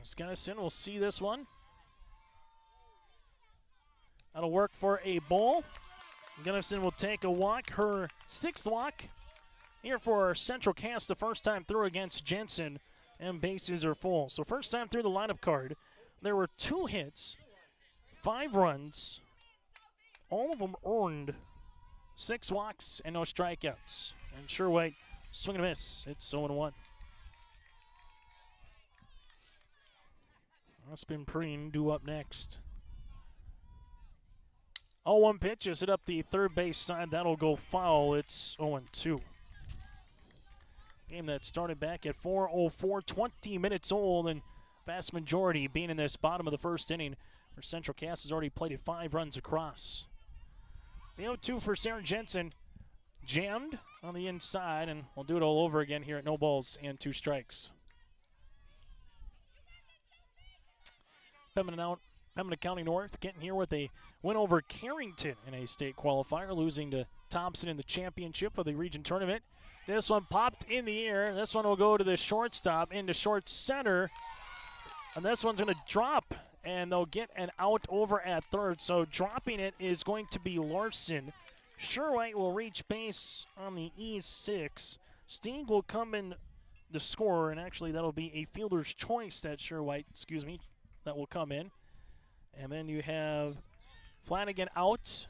Speaker 2: Gunnifson will see this one. That'll work for a ball. Gunnifson will take a walk, her 6th walk here for Central Cass, the first time through against Jensen, and bases are full. So first time through the lineup card, there were 2 hits, 5 runs, all of them earned, 6 walks and no strikeouts. And Sherwhite swing and a miss. It's 0-1. Aspen Preen due up next. 0-1 pitch is hit up the third base side. That'll go foul. It's 0-2. Game that started back at 4:04, 20 minutes old, and vast majority being in this bottom of the first inning, where Central Cass has already played 5 runs across. The 0-2 for Sarah Jensen, jammed on the inside, and we'll do it all over again here at no balls and 2 strikes. Pembina County North getting here with a win over Carrington in a state qualifier, losing to Thompson in the championship of the region tournament. This one popped in the air. This one will go to the shortstop into short center. And this one's going to drop, and they'll get an out over at third. So dropping it is going to be Larson. Sherwhite will reach base on the E6. Stieg will come in the score, and actually that'll be a fielder's choice that that will come in. And then you have Flanagan out,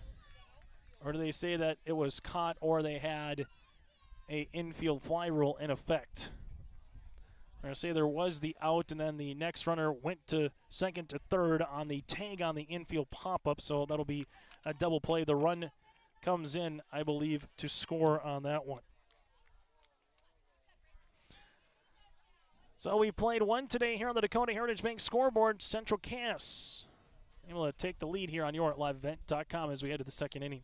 Speaker 2: or do they say that it was caught or they had a infield fly rule in effect? I'm going to say there was the out, and then the next runner went to second to third on the tag on the infield pop-up, so that'll be a double play. The run comes in, I believe, to score on that one. So we played 1 today here on the Dakota Heritage Bank scoreboard. Central Cass able to take the lead here on your liveevent.com as we head to the second inning.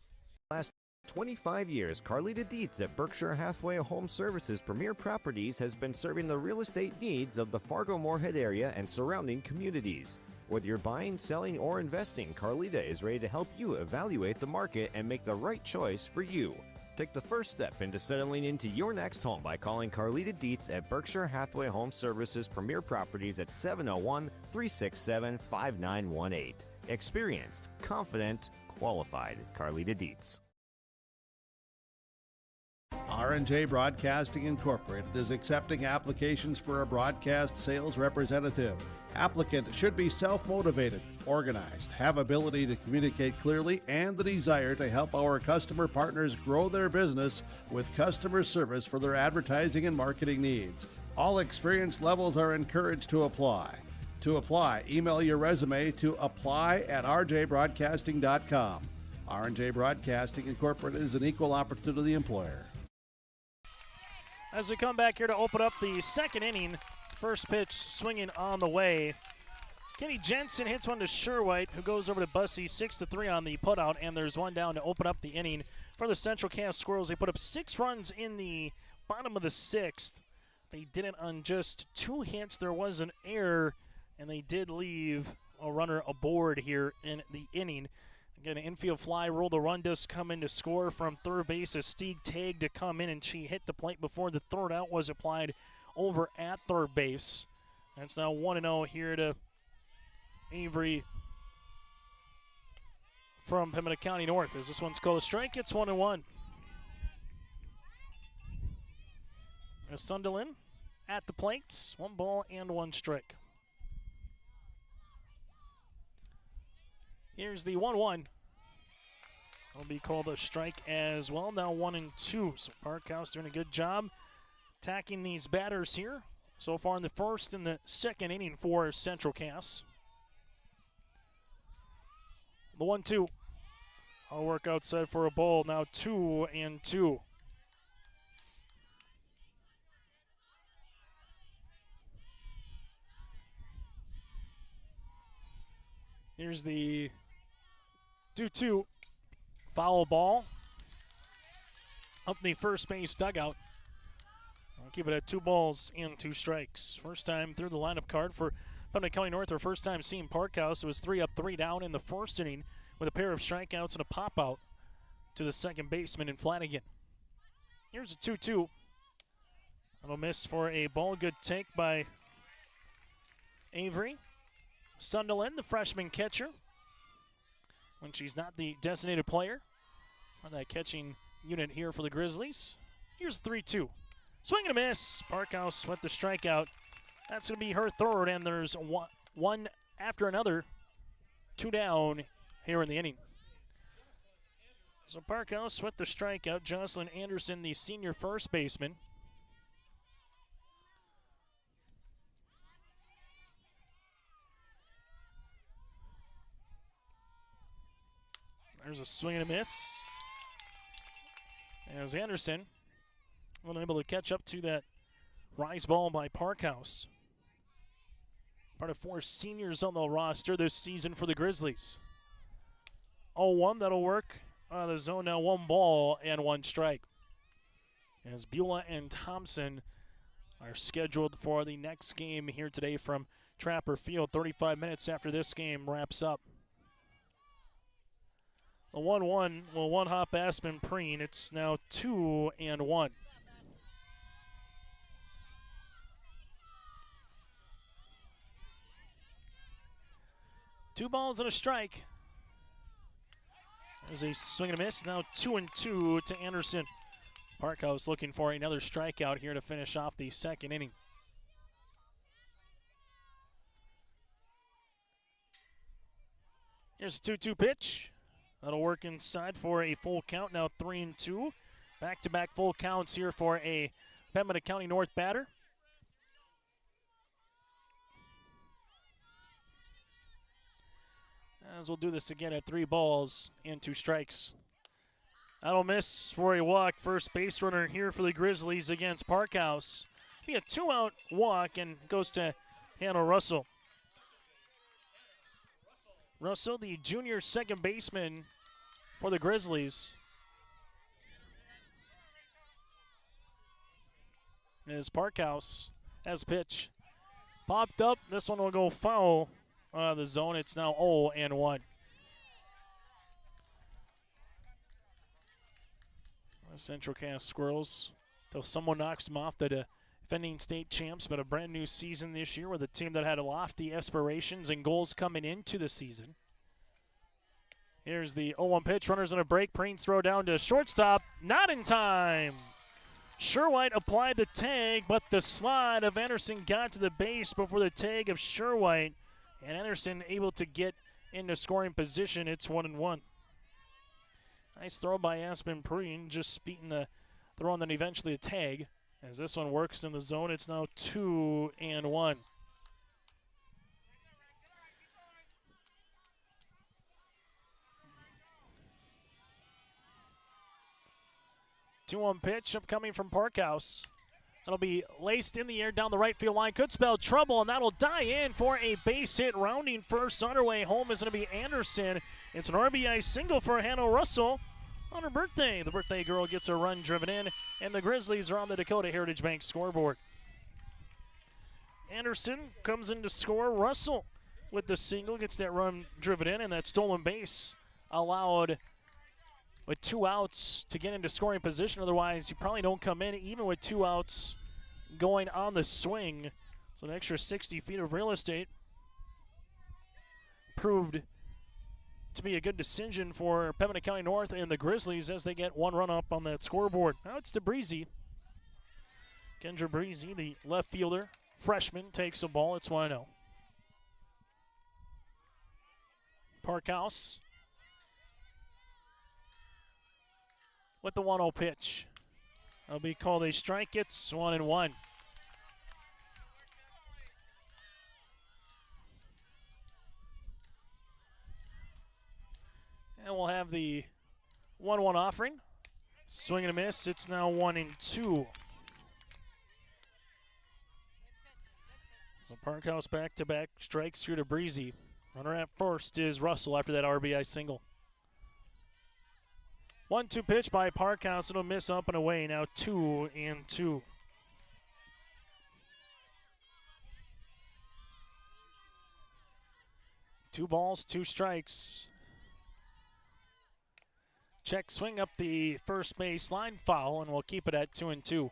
Speaker 21: Last 25 years, Carlita Dietz at Berkshire Hathaway Home Services Premier Properties has been serving the real estate needs of the Fargo-Moorhead area and surrounding communities. Whether you're buying, selling, or investing, Carlita is ready to help you evaluate the market and make the right choice for you. Take the first step into settling into your next home by calling Carlita Dietz at Berkshire Hathaway Home Services Premier Properties at 701-367-5918. Experienced, confident, qualified. Carlita Dietz.
Speaker 1: R&J Broadcasting Incorporated is accepting applications for a broadcast sales representative. Applicant should be self-motivated, organized, have ability to communicate clearly, and the desire to help our customer partners grow their business with customer service for their advertising and marketing needs. All experience levels are encouraged to apply. To apply, email your resume to apply@rjbroadcasting.com. R&J Broadcasting Incorporated is an equal opportunity employer.
Speaker 2: As we come back here to open up the second inning, first pitch swinging on the way. Kenny Jensen hits one to Sherwhite, who goes over to Bussey, 6-3 on the putout, and there's one down to open up the inning for the Central Cass Squirrels. They put up 6 runs in the bottom of the 6th. They did it on just 2 hits. There was an error, and they did leave a runner aboard here in the inning. Again, an infield fly rule. The run does come in to score from third base as Stieg tagged to come in, and she hit the plate before the third out was applied over at third base. That's now 1-0 here to Avery from Pembina County North. As this one's called a strike, it's 1-1. Sunderland at the plates, 1 ball and 1 strike. Here's the 1-1. It'll be called a strike as well. Now 1-2. So Parkhouse doing a good job attacking these batters here so far in the first and the second inning for Central Cass. The 1-2. I'll work outside for a ball. Now 2-2. Here's the 2-2 foul ball up the first base dugout. I'll keep it at 2 balls and 2 strikes. First time through the lineup card for Pembina County North. Our first time seeing Parkhouse. It was 3 up, 3 down in the first inning with a pair of strikeouts and a pop out to the second baseman in Flanagan. Here's a 2-2. That'll miss for a ball. Good take by Avery. Sunderland, the freshman catcher, when she's not the designated player on that catching unit here for the Grizzlies. Here's 3-2. Swing and a miss. Parkhouse with the strikeout. That's going to be her third, and there's one after another. 2 down here in the inning. So Parkhouse with the strikeout. Jocelyn Anderson, the senior first baseman. There's a swing and a miss. As Anderson unable to catch up to that rise ball by Parkhouse. Part of 4 seniors on the roster this season for the Grizzlies. 0-1, that'll work. Out of the zone now, 1 ball and 1 strike. As Beulah and Thompson are scheduled for the next game here today from Trapper Field. 35 minutes after this game wraps up. The 1-1 will one-hop Aspen Preen. It's now 2-1. Two balls and a strike. There's a swing and a miss. Now 2-2 to Anderson. Parkhouse looking for another strikeout here to finish off the second inning. Here's a 2-2 pitch. That'll work inside for a full count. Now 3-2. Back-to-back full counts here for a Pembina County North batter. As we'll do this again at 3 balls and 2 strikes. That'll miss for a walk. First base runner here for the Grizzlies against Parkhouse. Be a 2-out walk and goes to Hannah Russell. Russell, the junior second baseman for the Grizzlies. As Parkhouse has pitch. Popped up. This one will go foul. The zone, it's now 0-1. Central Cass Squirrels, till someone knocks them off, the defending state champs, but a brand new season this year with a team that had lofty aspirations and goals coming into the season. Here's the 0-1 pitch, runners on a break, Preen's throw down to shortstop, not in time. Sherwhite applied the tag, but the slide of Anderson got to the base before the tag of Sherwhite. And Anderson able to get into scoring position. It's 1-1. Nice throw by Aspen Preen, just beating the throw and then eventually a tag. As this one works in the zone, it's now 2-1. Two-one pitch upcoming from Parkhouse. That'll be laced in the air down the right field line. Could spell trouble, and that'll die in for a base hit. Rounding first on her way home is going to be Anderson. It's an RBI single for Hannah Russell on her birthday. The birthday girl gets a run driven in, and the Grizzlies are on the Dakota Heritage Bank scoreboard. Anderson comes in to score. Russell with the single gets that run driven in, and that stolen base allowed with 2 outs to get into scoring position. Otherwise, you probably don't come in even with 2 outs going on the swing. So an extra 60 feet of real estate proved to be a good decision for Pembina County North and the Grizzlies as they get 1 run up on that scoreboard. Now it's to Breezy. Kendra Breezy, the left fielder, freshman, takes a ball. It's 1-0. Parkhouse with the 1-0 pitch. That'll be called a strike. It's 1-1. And we'll have the 1-1 offering. Swing and a miss. It's now 1-2. So Parkhouse back-to-back strikes here to Breezy. Runner at first is Russell after that RBI single. 1-2 pitch by Parkhouse. It'll miss up and away. Now 2-2. Two balls, 2 strikes. Check swing up the first base line, foul, and we'll keep it at 2-2.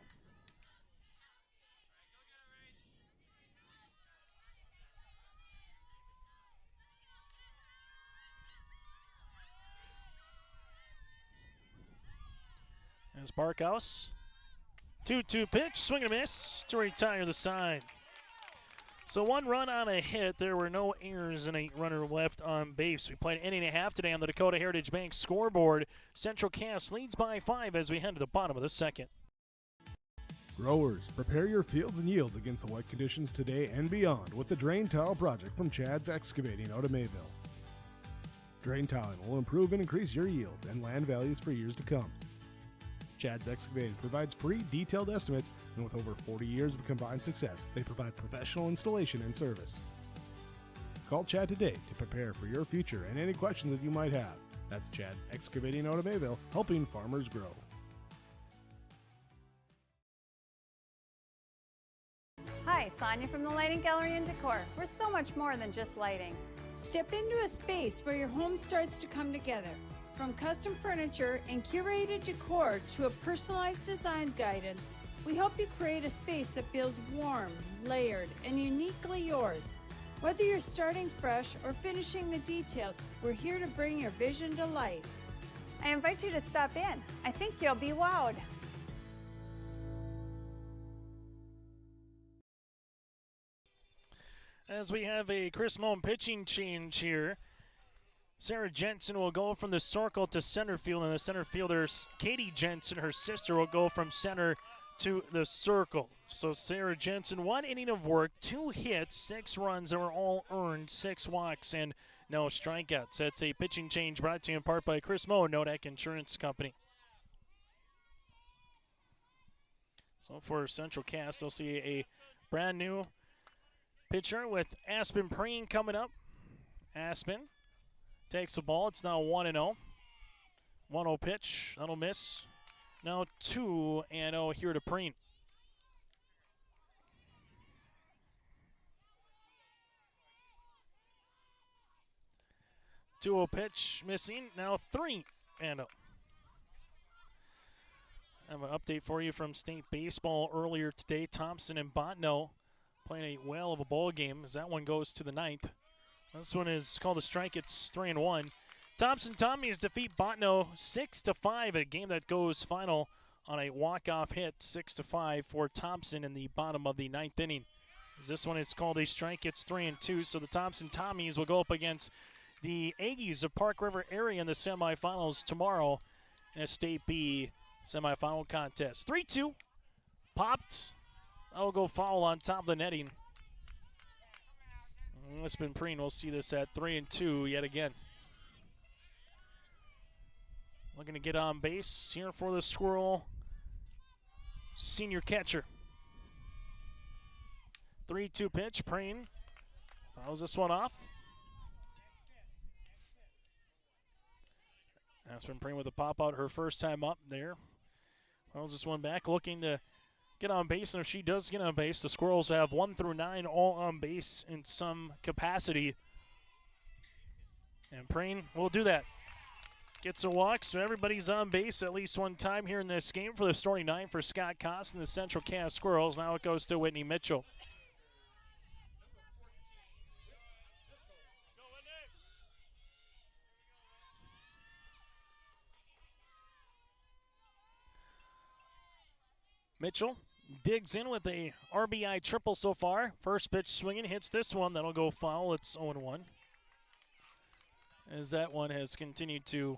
Speaker 2: As Parkhouse, 2-2 pitch, swing and a miss to retire the side. So 1 run on a hit. There were no errors and a runner left on base. We played an inning and a half today on the Dakota Heritage Bank scoreboard. Central Cass leads by 5 as we head to the bottom of the second.
Speaker 3: Growers, prepare your fields and yields against the wet conditions today and beyond with the Drain Tile Project from Chad's Excavating out of Mayville. Drain tiling will improve and increase your yields and land values for years to come. Chad's Excavating provides free detailed estimates, and with over 40 years of combined success, they provide professional installation and service. Call Chad today to prepare for your future and any questions that you might have. That's Chad's Excavating out of Mayville, helping farmers grow.
Speaker 15: Hi, Sonia from the Lighting Gallery and Decor. We're so much more than just lighting.
Speaker 14: Step into a space where your home starts to come together. From custom furniture and curated decor to a personalized design guidance, we help you create a space that feels warm, layered, and uniquely yours. Whether you're starting fresh or finishing the details, we're here to bring your vision to life.
Speaker 15: I invite you to stop in. I think you'll be wowed.
Speaker 2: As we have a Chris Moan pitching change here, Sarah Jensen will go from the circle to center field, and the center fielders, Katie Jensen, her sister, will go from center to the circle. So Sarah Jensen, 1 inning of work, 2 hits, 6 runs that were all earned, 6 walks, and no strikeouts. That's a pitching change brought to you in part by Chris Moe, Nodak Insurance Company. So for Central Cass, they'll see a brand new pitcher with Aspen Preen coming up. Aspen takes the ball. It's now 1-0. 1-0 pitch. That'll miss. Now 2-0 here to Preen. 2-0 pitch missing. Now 3-0. I have an update for you from state baseball earlier today. Thompson and Botno playing a whale of a ball game as that one goes to the 9th. This one is called a strike. It's 3-1. Thompson Tommies defeat Botno 6-5, a game that goes final on a walk-off hit, 6-5 for Thompson in the bottom of the 9th inning. As this one is called a strike, it's 3-2. So the Thompson Tommies will go up against the Aggies of Park River area in the semifinals tomorrow in a State B semifinal contest. 3-2, popped. That will go foul on top of the netting. Aspen Preen will see this at 3-2 yet again. Looking to get on base here for the Squirrel senior catcher. 3-2 pitch. Preen fouls this one off. Aspen Preen with a pop out her first time up there. Fouls this one back, looking to get on base, and if she does get on base, the Squirrels have 1 through 9 all on base in some capacity. And Preen will do that. Gets a walk, so everybody's on base at least one time here in this game for the starting 9 for Scott Koss and the Central Cass Squirrels. Now it goes to Whitney Mitchell. Mitchell digs in with a RBI triple so far. First pitch swinging, hits this one. That'll go foul. It's 0-1. As that one has continued to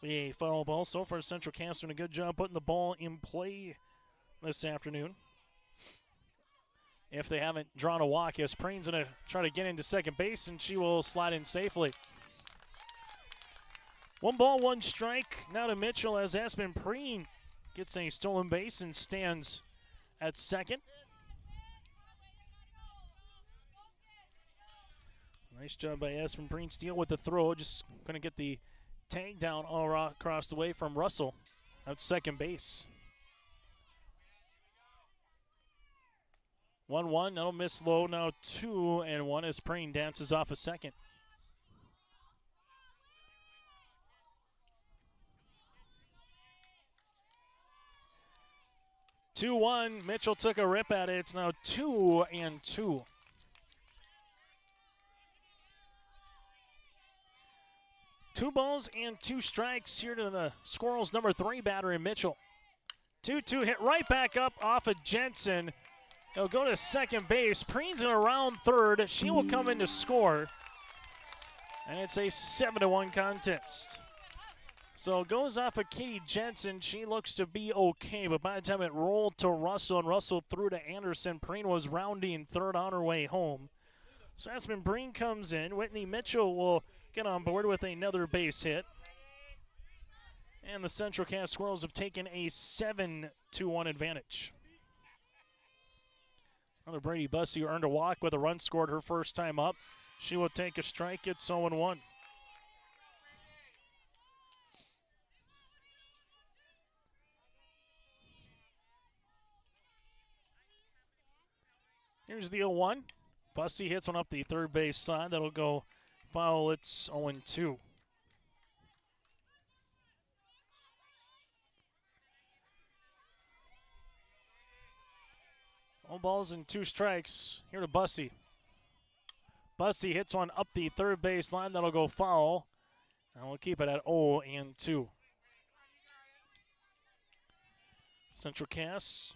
Speaker 2: be a foul ball. So far, Central Cass doing a good job putting the ball in play this afternoon. If they haven't drawn a walk, as Preen's going to try to get into second base, and she will slide in safely. 1 ball, 1 strike. Now to Mitchell as Aspen Preen gets a stolen base and stands at second. Nice job by Aspen Preen. Steele with the throw. Just going to get the tag down all across the way from Russell at second base. 1-1. That'll miss low. Now 2-1 as Preen dances off a second. Mitchell took a rip at it. It's now 2-2. Two balls and 2 strikes here to the Squirrels' number 3 batter in Mitchell. 2-2 hit right back up off of Jensen. He'll go to second base. Preen's in around third. She will come in to score. And it's a 7-1 contest. So it goes off of Katie Jensen. She looks to be okay, but by the time it rolled to Russell and Russell threw to Anderson, Preen was rounding third on her way home. So Aspen Preen comes in. Whitney Mitchell will get on board with another base hit. And the Central Cass Squirrels have taken a 7-1 advantage. Another Brady Bussey who earned a walk with a run scored her first time up. She will take a strike. It's 0-1. Here's the 0-1. Bussey hits one up the third base side. That'll go foul. It's 0-2. All balls and 2 strikes. Here to Bussey. Bussey hits one up the third base line. That'll go foul. And we'll keep it at 0-2. Central Cass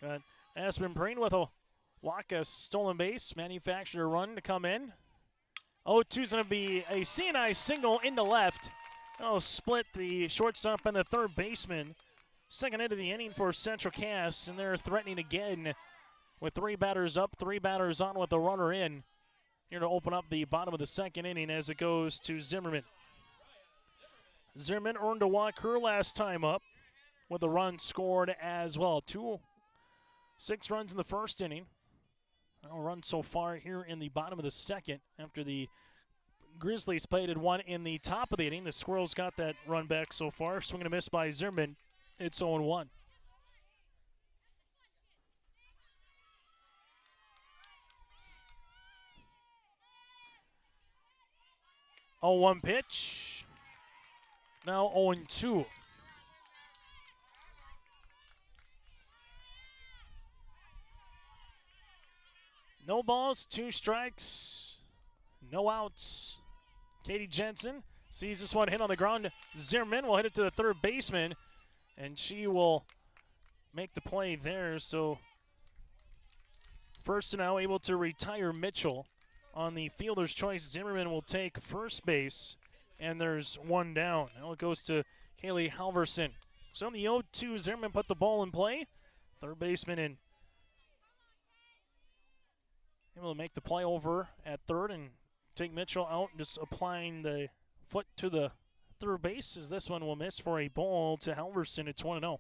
Speaker 2: got Aspen Breen with a walk, a stolen base. Manufacturer run to come in. 0-2 is going to be a CNI single into left. That'll split the shortstop and the third baseman. Second hit of the inning for Central Cass, and they're threatening again with 3 batters up, 3 batters on with a runner in. Here to open up the bottom of the second inning as it goes to Zimmerman. Zimmerman earned a walk her last time up with a run scored as well. 6 runs in the first inning. No run so far here in the bottom of the second after the Grizzlies plated one in the top of the inning. The Squirrels got that run back so far. Swing and a miss by Zimmerman. It's 0-1. 0-1 pitch. Now 0-2. No balls, 2 strikes, no outs. Katie Jensen sees this one hit on the ground. Zimmerman will hit it to the third baseman, and she will make the play there. So first now able to retire Mitchell. On the fielder's choice, Zimmerman will take first base, and there's 1 down. Now it goes to Kaylee Halverson. So on the 0-2, Zimmerman put the ball in play. Third baseman in. Able to make the play over at third and take Mitchell out, just applying the foot to the third base as this one will miss for a ball to Halverson. It's 1-0.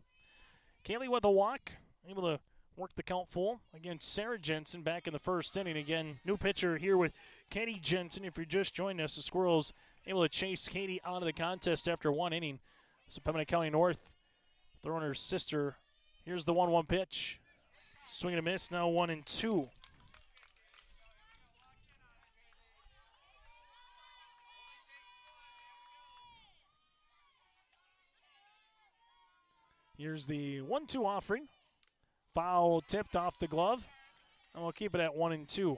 Speaker 2: Kaylee with a walk, able to work the count full against Sarah Jensen back in the first inning. Again, new pitcher here with Katie Jensen. If you're just joining us, the Squirrels able to chase Katie out of the contest after 1 inning. So Pembina County North throwing her sister. Here's the 1-1 pitch. Swing and a miss, now 1-2. Here's the 1-2 offering. Foul tipped off the glove. And we'll keep it at 1-2.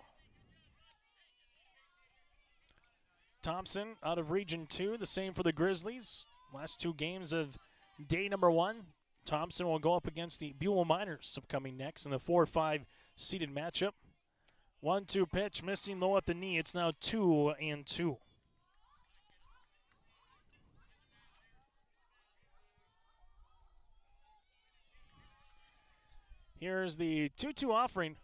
Speaker 2: Thompson out of Region 2. The same for the Grizzlies. Last 2 games of day number 1. Thompson will go up against the Buell Miners upcoming next in the 4-5 seeded matchup. 1-2 pitch, missing low at the knee. It's now 2-2. Here's the 2-2 offering.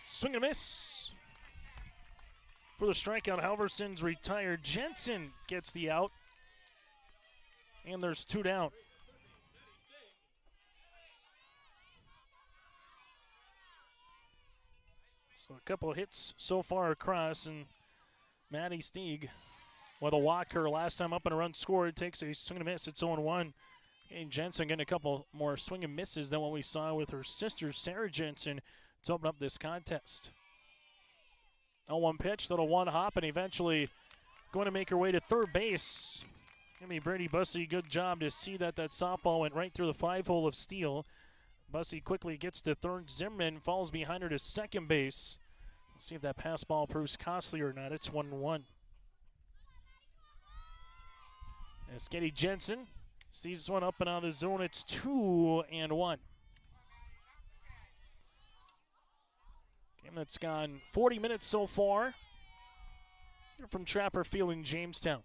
Speaker 2: Swing and a miss. For the strikeout, Halverson's retired. Jensen gets the out. And there's 2 down. So a couple of hits so far across, and Maddie Stieg with a walk her last time up and a run scored. Takes a swing and a miss. It's 0-1. And Jensen getting a couple more swing and misses than what we saw with her sister, Sarah Jensen, to open up this contest. 0-1 pitch, little 1 hop, and eventually going to make her way to third base. I mean, Brady Bussey, good job to see that softball went right through the 5-hole of steel. Bussey quickly gets to third. Zimmerman falls behind her to second base. We'll see if that pass ball proves costly or not. It's 1-1. As Katie Jensen sees this one up and out of the zone. It's 2-1. Game that's gone 40 minutes so far. Here from Trapper Field in Jamestown.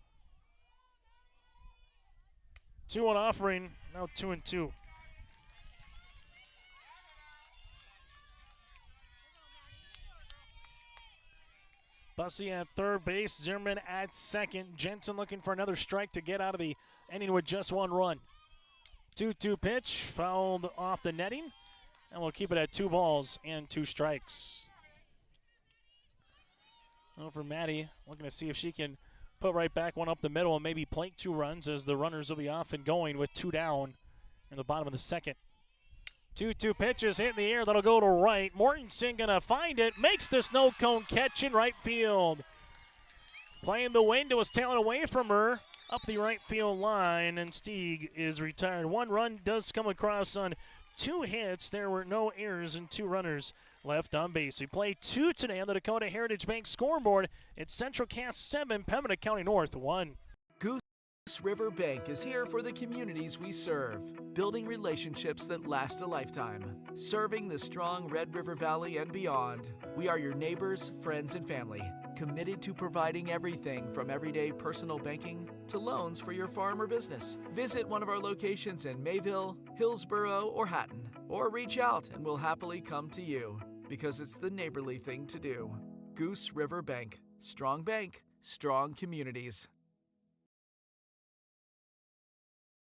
Speaker 2: 2-1 offering, now 2-2. Bussey at third base, Zimmerman at second. Jensen looking for another strike to get out of the inning with just 1 run. 2-2 pitch, fouled off the netting, and we'll keep it at 2 balls and 2 strikes. Well, for Maddie, looking to see if she can put right back one up the middle and maybe plate 2 runs, as the runners will be off and going with 2 down in the bottom of the second. 2-2 pitches hit in the air. That'll go to right. Mortensen going to find it. Makes the snow cone catch in right field. Playing the wind. It was tailing away from her up the right field line, and Stieg is retired. 1 run does come across on 2 hits. There were no errors and 2 runners left on base. We play 2 today on the Dakota Heritage Bank scoreboard. It's Central Cass 7, Pembina County North 1.
Speaker 12: Goose River Bank is here for the communities we serve, building relationships that last a lifetime. Serving the strong Red River Valley and beyond, we are your neighbors, friends, and family, committed to providing everything from everyday personal banking to loans for your farm or business. Visit one of our locations in Mayville, Hillsborough, or Hatton, or reach out and we'll happily come to you, because it's the neighborly thing to do. Goose River Bank, strong communities.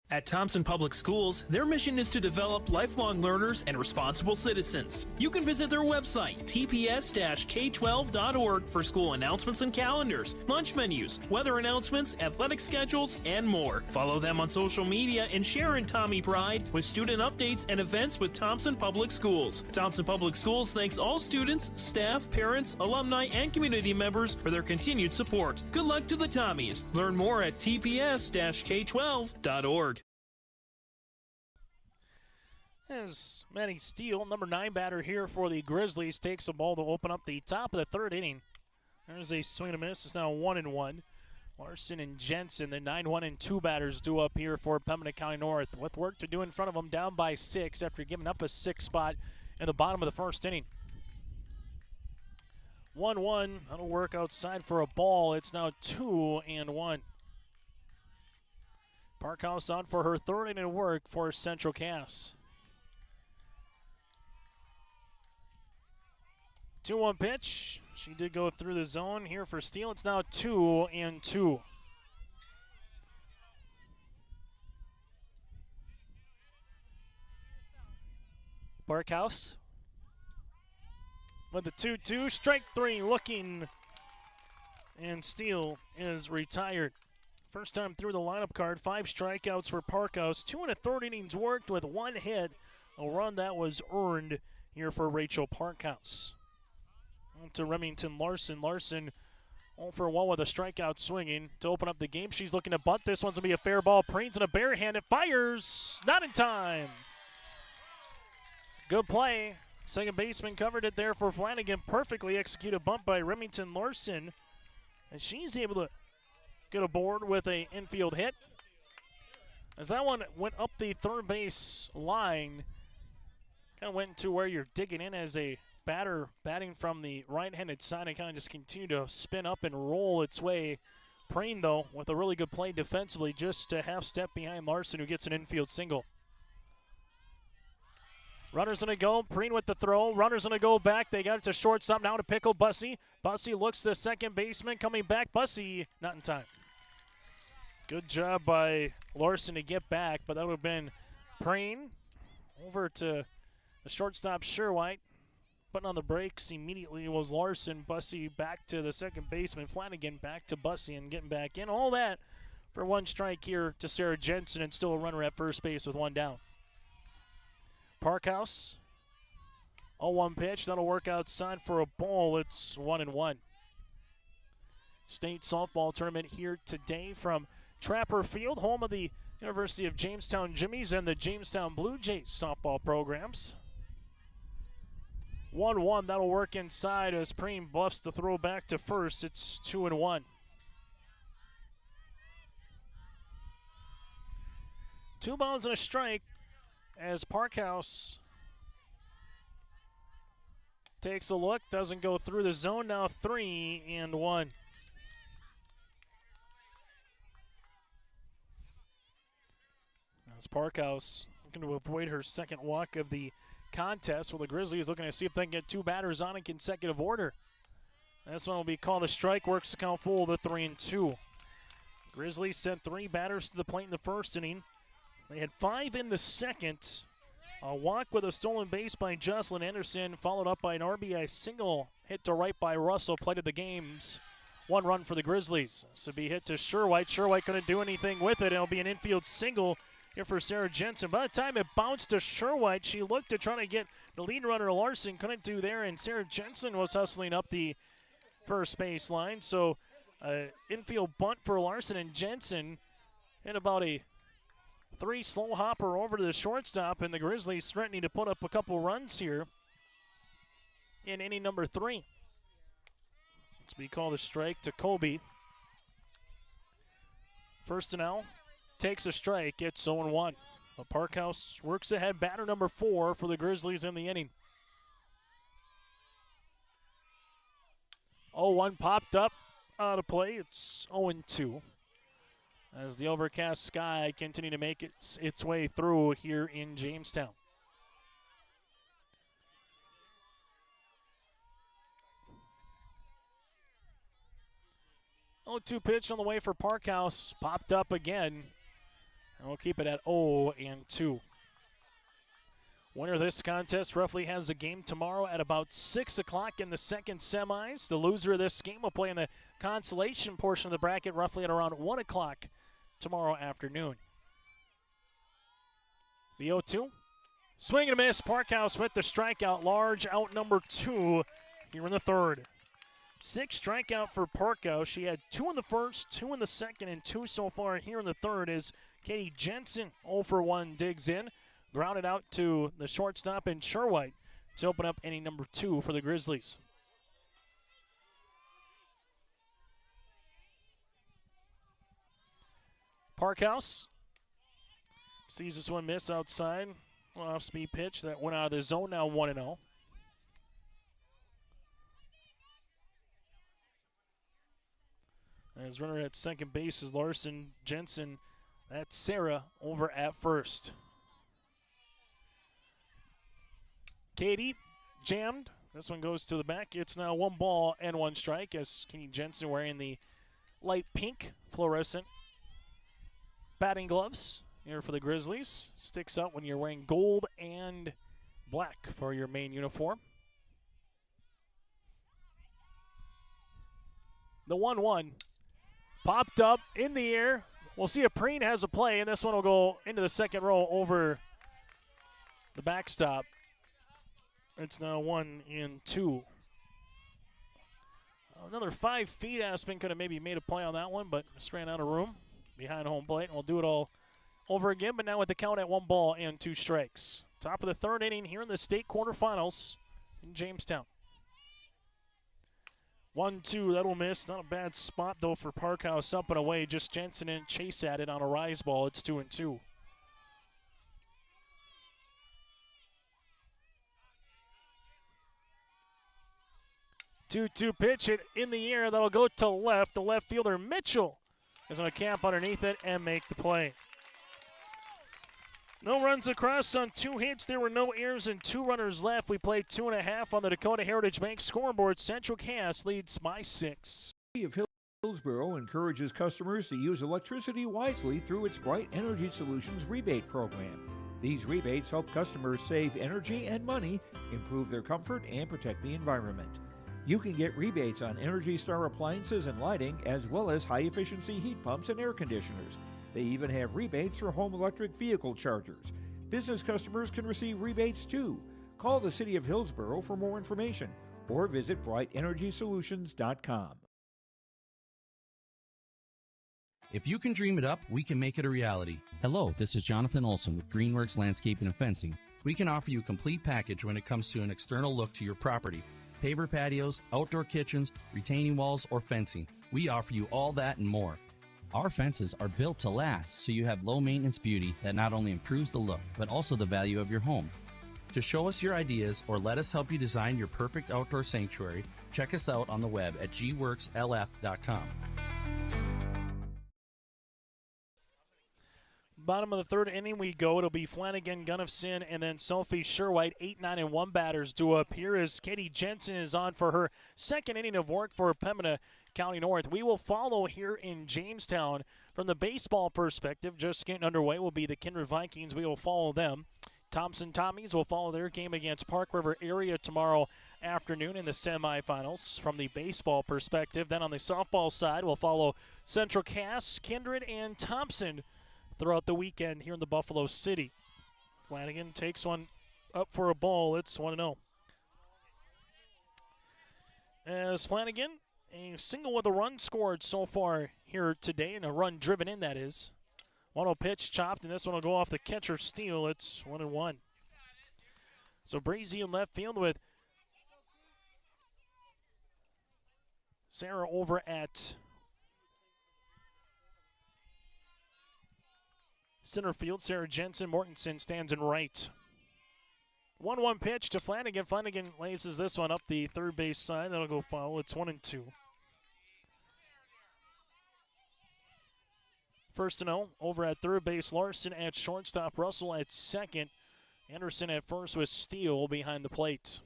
Speaker 4: At Thompson Public Schools, their mission is to develop lifelong learners and responsible citizens. You can visit their website, tps-k12.org, for school announcements and calendars, lunch menus, weather announcements, athletic schedules, and more. Follow them on social media and share in Tommy Pride with student updates and events with Thompson Public Schools. Thompson Public Schools thanks all students, staff, parents, alumni, and community members for their continued support. Good luck to the Tommies. Learn more at tps-k12.org.
Speaker 2: As Maddie Steele, number 9 batter here for the Grizzlies, takes a ball to open up the top of the 3rd inning. There's a swing and a miss. It's now 1-1. Larson and Jensen, the 9-1-2 batters, due up here for Pembina County North, with work to do in front of them, down by 6 after giving up a 6 spot in the bottom of the 1st inning. 1-1. That'll work outside for a ball. It's now 2-1. Parkhouse on for her 3rd inning work for Central Cass. 2-1 pitch. She did go through the zone here for Steele. It's now 2-2. Barkhouse with the 2-2. Strike 3 looking. And Steele is retired. First time through the lineup card. 5 strikeouts for Parkhouse. 2 1/3 innings worked with 1 hit. A run that was earned here for Rachel Parkhouse. On to Remington Larson. Larson 0 for 1 with a strikeout swinging to open up the game. She's looking to bunt. This one's going to be a fair ball. Preen's in a bare hand. It fires. Not in time. Good play. Second baseman covered it there for Flanagan. Perfectly executed bunt by Remington Larson. And she's able to get aboard with a infield hit. As that one went up the 3rd base line, kind of went to where you're digging in as a batter batting from the right-handed side, and kind of just continued to spin up and roll its way. Preen, though, with a really good play defensively, just a half step behind Larson, who gets an infield single. Runners going to go. Preen with the throw. Runners going to go back. They got it to shortstop. Now to Pickle Bussey. Bussey looks to second baseman. Coming back. Bussey not in time. Good job by Larson to get back, but that would have been Preen. Over to the shortstop, Sherwhite. Putting on the brakes immediately was Larson. Bussey back to the second baseman. Flanagan back to Bussey and getting back in. All that for 1 strike here to Sarah Jensen, and still a runner at first base with 1 down. Parkhouse, 0-1 pitch. That'll work outside for a ball. It's 1-1. State softball tournament here today from Trapper Field, home of the University of Jamestown Jimmies and the Jamestown Blue Jays softball programs. 1-1. That'll work inside as Preen bluffs the throw back to first. It's 2-1. 2 balls and a strike as Parkhouse takes a look, doesn't go through the zone. Now 3-1. As Parkhouse looking to avoid her second walk of the contest, while the Grizzlies looking to see if they can get 2 batters on in consecutive order. This one will be called a strike, works to count full, the 3-2. Grizzlies sent 3 batters to the plate in the 1st inning. They had 5 in the 2nd. A walk with a stolen base by Jocelyn Anderson, followed up by an RBI single hit to right by Russell, played the game's 1 run for the Grizzlies. So be hit to Sherwhite. Sherwhite couldn't do anything with it. It'll be an infield single here for Sarah Jensen. By the time it bounced to Sherwhite, she looked to try to get the lead runner Larson. Couldn't do there, and Sarah Jensen was hustling up the first base line. So infield bunt for Larson, and Jensen hit about a 3 slow hopper over to the shortstop, and the Grizzlies threatening to put up a couple runs here in inning number 3. It's be called a strike to Kobe. First and out, takes a strike, it's 0-1. But Parkhouse works ahead, batter number 4 for the Grizzlies in the inning. 0-1 popped up out of play, it's 0-2. As the overcast sky continue to make its way through here in Jamestown. Oh, 2 pitch on the way for Parkhouse. Popped up again. And we'll keep it at 0-2. Winner of this contest roughly has a game tomorrow at about 6 o'clock in the second semis. The loser of this game will play in the consolation portion of the bracket roughly at around 1 o'clock tomorrow afternoon. The 0-2. Swing and a miss. Parkhouse with the strikeout. Large out number 2 here in the third. 6 strikeout for Parkhouse. She had 2 in the first, 2 in the second, and 2 so far here in the third as Katie Jensen 0-for-1 digs in. Grounded out to the shortstop and Sherwhite to open up inning number 2 for the Grizzlies. Parkhouse sees this one miss outside. Off-speed pitch that went out of the zone, now 1-0. As runner at second base is Larson. Jensen, that's Sarah over at first. Katie jammed. This one goes to the back. It's now 1 ball and 1 strike as Katie Jensen wearing the light pink fluorescent batting gloves here for the Grizzlies. Sticks out when you're wearing gold and black for your main uniform. The 1-1 popped up in the air. We'll see if Preen has a play, and this one will go into the second row over the backstop. It's now 1-2. Another 5 feet. Aspen could have maybe made a play on that one, but just ran out of room behind home plate. And we'll do it all over again, but now with the count at 1 ball and 2 strikes. Top of the third inning here in the state quarterfinals in Jamestown. 1-2, that'll miss. Not a bad spot, though, for Parkhouse up and away. Just Jensen and chase at it on a rise ball. It's 2-2. Two pitch hit in the air. That'll go to left. The left fielder, Mitchell, is going to camp underneath it and make the play. No runs across on 2 hits. There were no errors and 2 runners left. We played 2.5 on the Dakota Heritage Bank scoreboard. Central Cass leads by 6.
Speaker 6: The City of Hillsborough encourages customers to use electricity wisely through its Bright Energy Solutions rebate program. These rebates help customers save energy and money, improve their comfort, and protect the environment. You can get rebates on Energy Star appliances and lighting, as well as high-efficiency heat pumps and air conditioners. They even have rebates for home electric vehicle chargers. Business customers can receive rebates too. Call the City of Hillsborough for more information or visit brightenergysolutions.com.
Speaker 5: If you can dream it up, we can make it a reality. Hello, this is Jonathan Olson with Greenworks Landscaping and Fencing. We can offer you a complete package when it comes to an external look to your property. Paver patios, outdoor kitchens, retaining walls, or fencing. We offer you all that and more. Our fences are built to last, so you have low maintenance beauty that not only improves the look, but also the value of your home. To show us your ideas or let us help you design your perfect outdoor sanctuary, check us out on the web at gworkslf.com.
Speaker 2: Bottom of the third inning we go. It'll be Flanagan, Gunnifson, and then Sophie Sherwhite. 8, 9, and 1 batters due up here as Katie Jensen is on for her second inning of work for Pembina County North. We will follow here in Jamestown. From the baseball perspective, just getting underway will be the Kindred Vikings. We will follow them Thompson Tommies will follow their game against Park River area tomorrow afternoon in the semifinals from the baseball perspective. Then on the softball side, we'll follow Central Cass, Kindred, and Thompson throughout the weekend here in the Buffalo City. Flanagan takes one up for a ball. It's 1-0. As Flanagan, a single with a run scored so far here today, and a run driven in, that is. 1-0 pitch chopped, and this one will go off the catcher steal. It's 1-1. So Breezy in left field with Sarah over at center field. Sarah Jensen Mortensen stands in right. 1-1 pitch to Flanagan. Flanagan laces this one up the third base side. That'll go foul. It's 1-2. 1-0 over at third base. Larson at shortstop. Russell at second. Anderson at first with Steele behind the plate.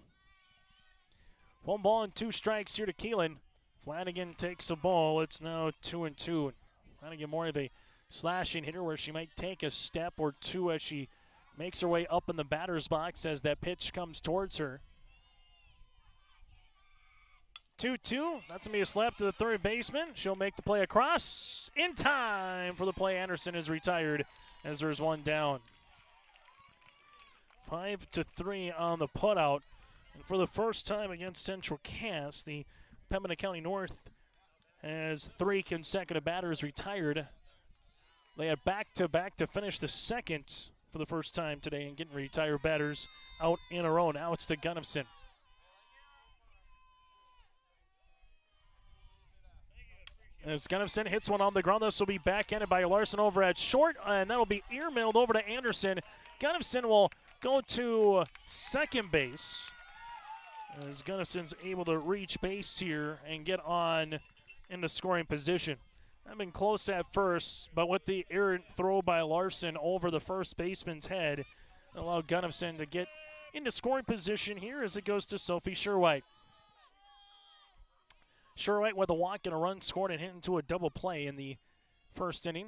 Speaker 2: 1 ball and 2 strikes here to Keelan. Flanagan takes a ball. It's now 2-2. Flanagan more of a slashing hitter where she might take a step or two as she makes her way up in the batter's box as that pitch comes towards her. 2-2. That's going to be a slap to the third baseman. She'll make the play across in time for the play. Anderson is retired as there's one down. 5-3 on the putout. And for the first time against Central Cass, the Pembina County North has 3 consecutive batters retired. They had back-to-back to finish the second for the first time today and getting retired batters out in a row. Now it's to Gunnifson. As Gunnifson hits one on the ground, this will be backhanded by Larson over at short, and that'll be ear-milled over to Anderson. Gunnifson will go to second base as Gunnifson's able to reach base here and get on into scoring position. I've been close at first, but with the errant throw by Larson over the first baseman's head, allowed Gunnifson to get into scoring position here as it goes to Sophie Sherwhite. Sherwhite with a walk and a run scored and hit into a double play in the first inning.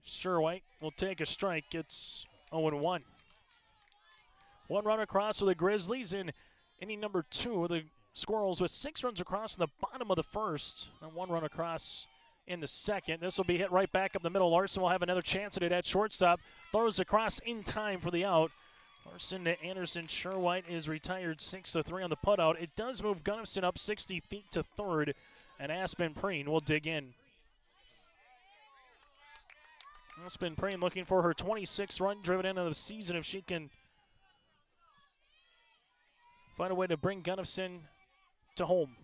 Speaker 2: Sherwhite will take a strike. It's 0-1. 1 run across for the Grizzlies in inning number 2. The Squirrels with 6 runs across in the bottom of the first and 1 run across in the second. This will be hit right back up the middle. Larson will have another chance at it at shortstop. Throws across in time for the out. Larson to Anderson. Sherwhite is retired 6-3 on the putout. It does move Gunnifson up 60 feet to third, and Aspen Preen will dig in. Aspen Preen looking for her 26th run driven into the season if she can find a way to bring Gunnifson to home.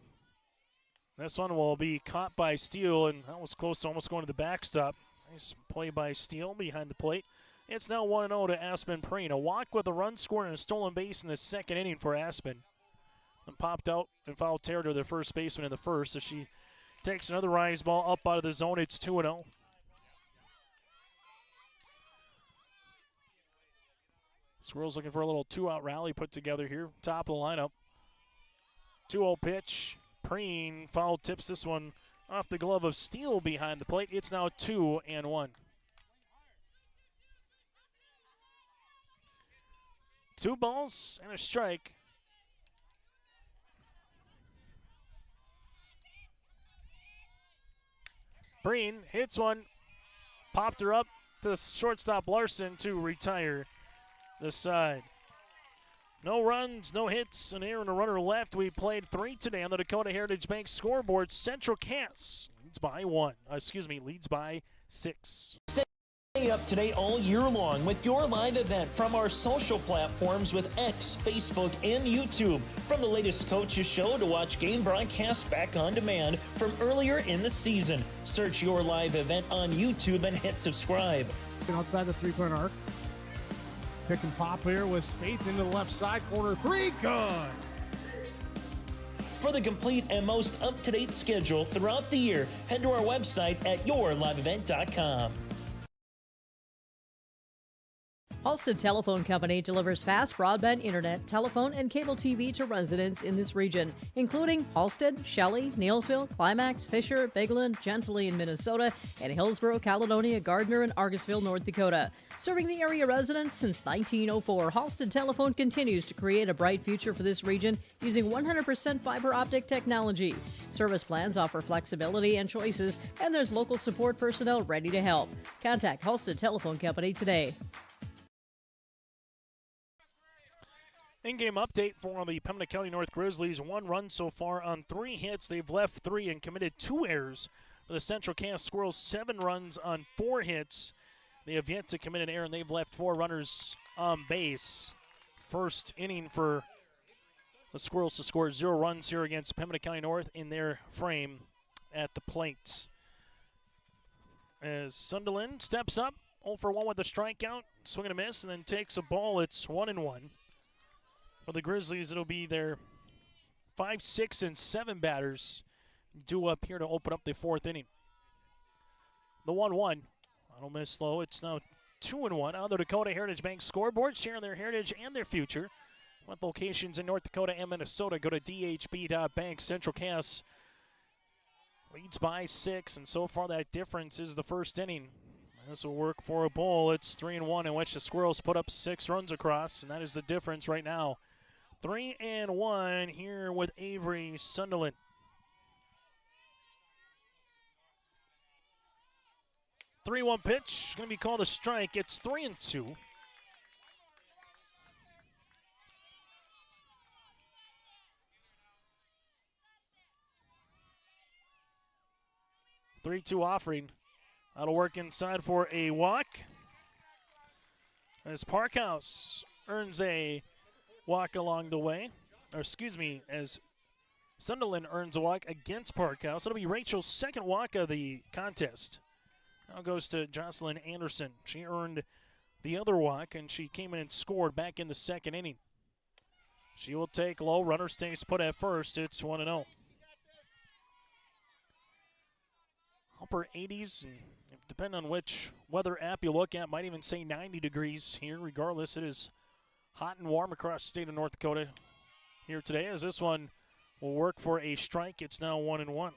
Speaker 2: This one will be caught by Steele, and that was close to almost going to the backstop. Nice play by Steele behind the plate. It's now 1-0 to Aspen Preen. A walk with a run scored and a stolen base in the second inning for Aspen. And popped out and foul territory to their first baseman in the first as she takes another rise ball up out of the zone. It's 2-0. Squirrels looking for a little 2-out rally put together here. Top of the lineup. 2-0 pitch. Preen foul tips this one off the glove of Steele behind the plate. It's now 2-1. 2 balls and a strike. Preen hits one, popped her up to the shortstop Larson to retire the side. No runs, no hits, an error and a runner left. We played 3 today on the Dakota Heritage Bank scoreboard. Central Cass leads by 6.
Speaker 17: Stay up to date all year long with your live event from our social platforms with X, Facebook, and YouTube. From the latest coaches show to watch game broadcasts back on demand from earlier in the season. Search your live event on YouTube and hit subscribe.
Speaker 3: Outside the 3-point arc. Pick and pop here with Spaeth into the left side corner. 3, good.
Speaker 17: For the complete and most up-to-date schedule throughout the year, head to our website at yourliveevent.com.
Speaker 10: Halstead Telephone Company delivers fast broadband internet, telephone, and cable TV to residents in this region, including Halstead, Shelley, Neelsville, Climax, Fisher, Bigland, Gentilly in Minnesota, and Hillsborough, Caledonia, Gardner, and Argosville, North Dakota. Serving the area residents since 1904, Halstead Telephone continues to create a bright future for this region using 100% fiber optic technology. Service plans offer flexibility and choices, and there's local support personnel ready to help. Contact Halstead Telephone Company today.
Speaker 2: In-game update for the Pembina County North Grizzlies. 1 run so far on 3 hits. They've left 3 and committed 2 errors. For the Central Cass Squirrels, 7 runs on 4 hits. They have yet to commit an error, and they've left 4 runners on base. First inning for the Squirrels to score 0 runs here against Pembina County North in their frame at the plate. As Sunderland steps up, 0 for 1 with a strikeout, swing and a miss, and then takes a ball. It's 1-1. For the Grizzlies, it'll be their 5, 6, and 7 batters due up here to open up the 4th inning. The 1-1. I'll miss low. It's now 2-1 on the Dakota Heritage Bank scoreboard, sharing their heritage and their future. With locations in North Dakota and Minnesota, go to dhb.bank. Central Cass leads by 6, and so far that difference is the first inning. This will work for a ball. It's 3-1, in which the Squirrels put up 6 runs across, and that is the difference right now. 3-1 here with Avery Sunderland. The 3-1 pitch, going to be called a strike. It's 3-2. The 3-2 offering. That'll work inside for a walk. As Parkhouse earns a walk along the way. Or excuse me, as Sunderland earns a walk against Parkhouse. It'll be Rachel's second walk of the contest. Now goes to Jocelyn Anderson. She earned the other walk, and she came in and scored back in the 2nd inning. She will take low. Runner stays put at first. It's 1-0. Upper 80s, and depending on which weather app you look at, might even say 90 degrees here. Regardless, it is hot and warm across the state of North Dakota here today, as this one will work for a strike. It's now 1-1.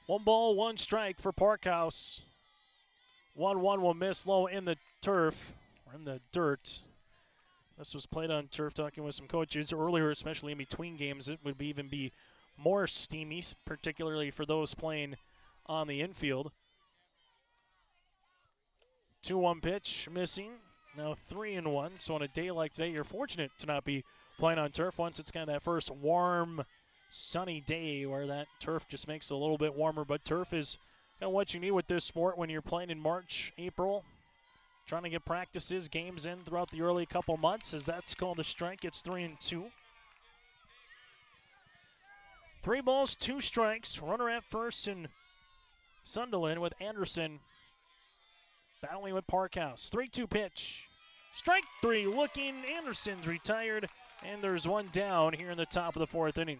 Speaker 2: One ball, 1 strike for Parkhouse. 1-1 will miss low in the turf, or in the dirt. This was played on turf, talking with some coaches earlier, especially in between games. It would even be more steamy, particularly for those playing on the infield. 2-1 pitch, missing. Now 3-1. So on a day like today, you're fortunate to not be playing on turf once it's kind of that first warm, sunny day where that turf just makes it a little bit warmer. But turf is kind of what you need with this sport when you're playing in March, April. Trying to get practices, games in throughout the early couple months. As that's called a strike, it's 3-2. 3 balls, 2 strikes. Runner at first in Sunderland with Anderson battling with Parkhouse. 3-2 pitch. Strike 3 looking. Anderson's retired, and there's 1 down here in the top of the 4th inning.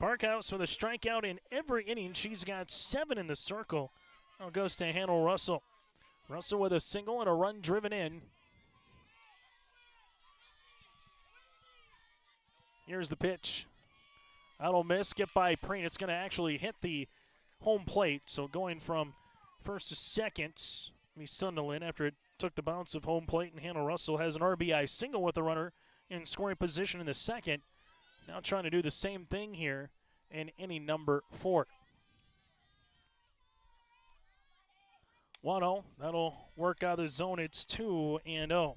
Speaker 2: Parkhouse with a strikeout in every inning. She's got 7 in the circle. Now goes to Hannah Russell. Russell with a single and a run driven in. Here's the pitch. That'll miss. Get by Preen. It's going to actually hit the home plate. So going from first to second, Sunderland, after it took the bounce of home plate, and Hannah Russell has an RBI single with a runner in scoring position in the 2nd. Now trying to do the same thing here in inning number 4. 1-0. That'll work out of the zone. It's 2-0.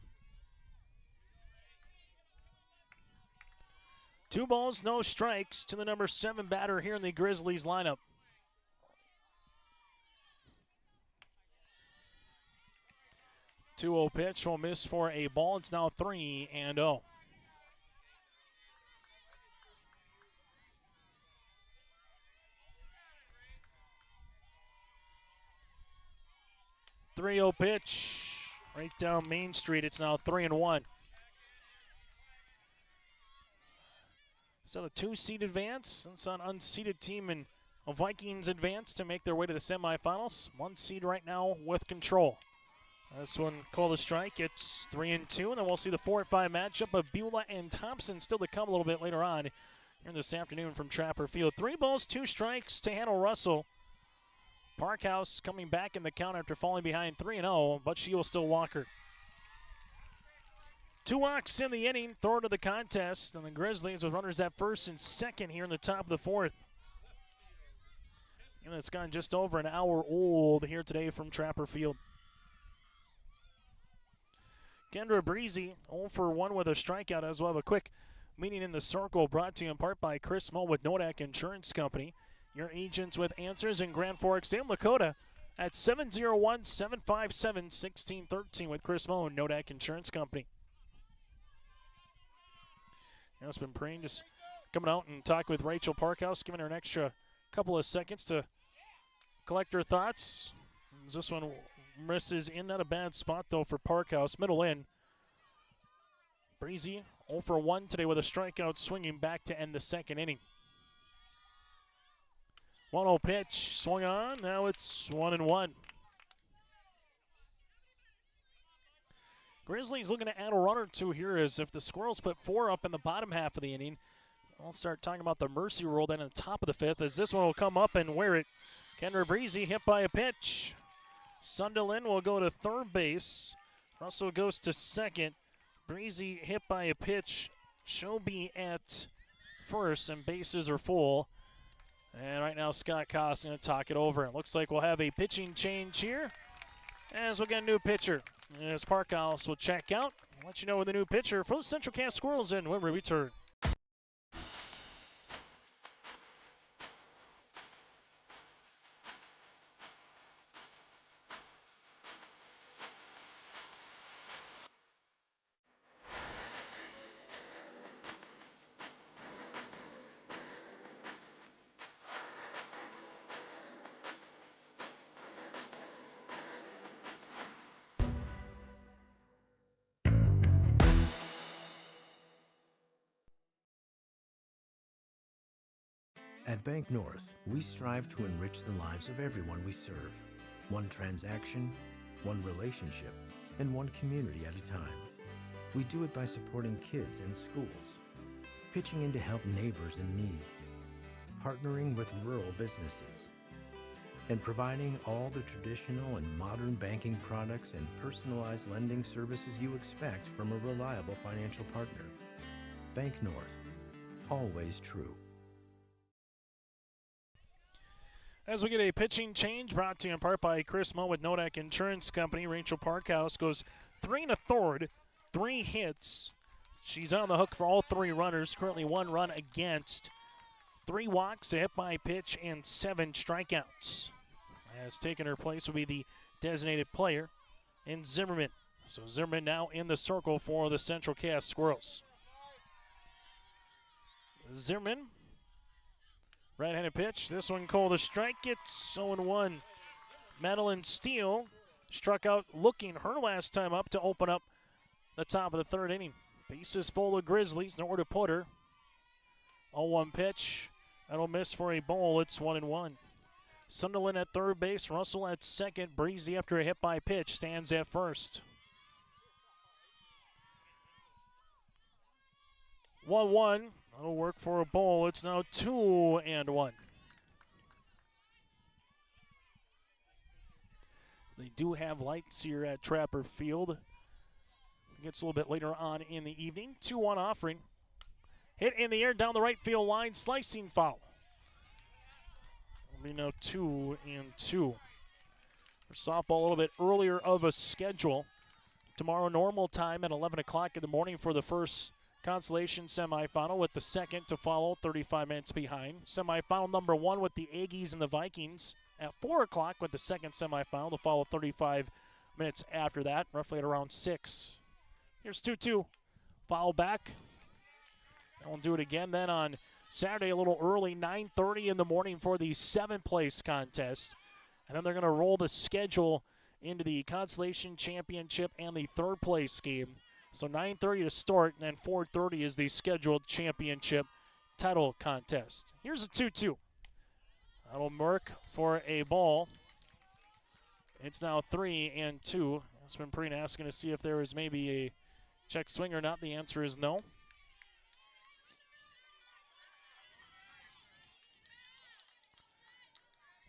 Speaker 2: 2 balls, no strikes to the number 7 batter here in the Grizzlies lineup. Two-0 pitch will miss for a ball. It's now 3-0. 3-0 pitch right down Main Street. It's now 3-1. So the 2-seed advance. That's an unseeded team in a Vikings advance to make their way to the semifinals. 1 seed right now with control. This one called a strike. It's 3-2, and then we'll see the 4-5 matchup of Beulah and Thompson still to come a little bit later on here this afternoon from Trapper Field. 3 balls, 2 strikes to handle Russell. Parkhouse coming back in the count after falling behind 3-0, but she will still walk her. 2 walks in the inning, third of the contest, and the Grizzlies with runners at first and second here in the top of the 4th. And it's gone just over an hour old here today from Trapper Field. Kendra Breezy 0 for 1 with a strikeout, as we'll have a quick meeting in the circle brought to you in part by Chris Moe with Nodak Insurance Company. Your agents with answers in Grand Forks and Dakota at 701-757-1613 with Chris Moe and Nodak Insurance Company. Aspen Preen just coming out and talking with Rachel Parkhouse, giving her an extra couple of seconds to collect her thoughts. This one misses in, not a bad spot though for Parkhouse. Middle in. Breezy 0 for 1 today with a strikeout, swinging back to end the second inning. 1-0 pitch, swung on, now it's 1-1. Grizzlies looking to add a run or 2 here, as if the Squirrels put 4 up in the bottom half of the inning. I'll start talking about the mercy rule then in the top of the 5th, as this one will come up and wear it. Kendra Breezy hit by a pitch. Sunderland will go to third base. Russell goes to second. Breezy hit by a pitch. Shobi at first, and bases are full. And right now Scott Koss going to talk it over. It looks like we'll have a pitching change here, as we'll get a new pitcher. As Parkhouse will check out. I'll let you know with the new pitcher for the Central Cass Squirrels in when we return.
Speaker 7: At Bank North, we strive to enrich the lives of everyone we serve. One transaction, one relationship, and one community at a time. We do it by supporting kids and schools, pitching in to help neighbors in need, partnering with rural businesses, and providing all the traditional and modern banking products and personalized lending services you expect from a reliable financial partner. Bank North, always true.
Speaker 2: As we get a pitching change brought to you in part by Chris Moe with Nodak Insurance Company, Rachel Parkhouse goes 3 1/3, 3 hits. She's on the hook for all 3 runners, currently 1 run against. 3 walks, a hit by pitch, and 7 strikeouts. As taking her place will be the designated player in Zimmerman. So Zimmerman now in the circle for the Central Cass Squirrels. Zimmerman. Right-handed pitch. This one called a strike. It's 0-1. Madeline Steele struck out looking her last time up to open up the top of the 3rd inning. Bases full of Grizzlies. Nowhere to put her. 0-1 pitch. That'll miss for a ball. It's 1-1. Sunderland at third base. Russell at second. Breezy, after a hit by pitch, stands at first. 1-1. That'll work for a ball. It's now 2-1. They do have lights here at Trapper Field. It gets a little bit later on in the evening. 2-1 offering. Hit in the air down the right field line. Slicing foul. It'll be now 2-2. For softball, a little bit earlier of a schedule. Tomorrow, normal time at 11 o'clock in the morning for the first consolation semifinal, with the second to follow 35 minutes behind. Semifinal number 1 with the Aggies and the Vikings at 4 o'clock, with the second semifinal to follow 35 minutes after that, roughly at around 6. Here's 2-2. Foul back. And we'll do it again then on Saturday a little early, 9:30 in the morning for the 7th place contest. And then they're going to roll the schedule into the Consolation Championship and the 3rd place game. So 9:30 to start, and then 4:30 is the scheduled championship title contest. Here's a 2-2. That'll mark for a ball. It's now 3-2. It's been pretty asking to see if there is maybe a check swing or not. The answer is no.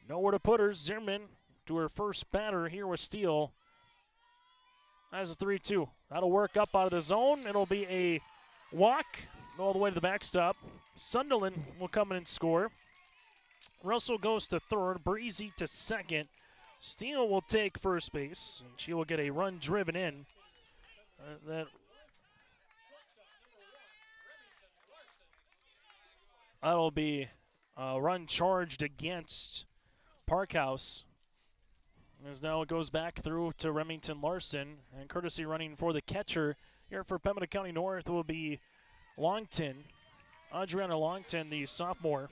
Speaker 2: Nowhere to put her. Zimmerman to her first batter here with Steele. That's a 3-2. That'll work up out of the zone. It'll be a walk all the way to the backstop. Sunderland will come in and score. Russell goes to third. Breezy to second. Steele will take first base, and she will get a run driven in. That'll be a run charged against Parkhouse. As now it goes back through to Remington Larson, and courtesy running for the catcher here for Pembina County North will be Longton, Adriana Longton, the sophomore.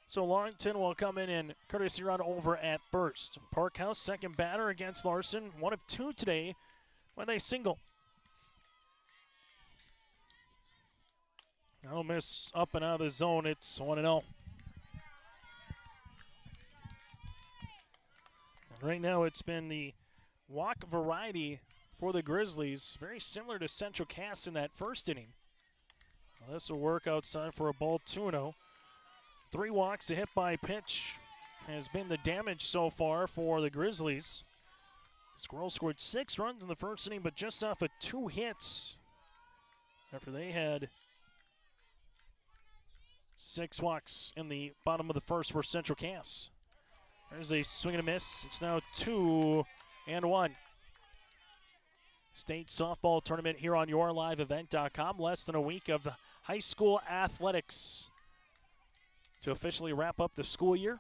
Speaker 2: So Longton will come in and courtesy run over at first. Parkhouse, second batter against Larson, 1 of 2 today with a single. No miss up and out of the zone. It's 1-0. Right now it's been the walk variety for the Grizzlies, very similar to Central Cass in that first inning. Well, this will work outside for a ball, 2-0. 3 walks, a hit by pitch has been the damage so far for the Grizzlies. The Squirrels scored 6 runs in the first inning, but just off of 2 hits after they had 6 walks in the bottom of the first for Central Cass. There's a swing and a miss. It's now 2-1. State softball tournament here on YourLiveEvent.com. Less than a week of high school athletics to officially wrap up the school year.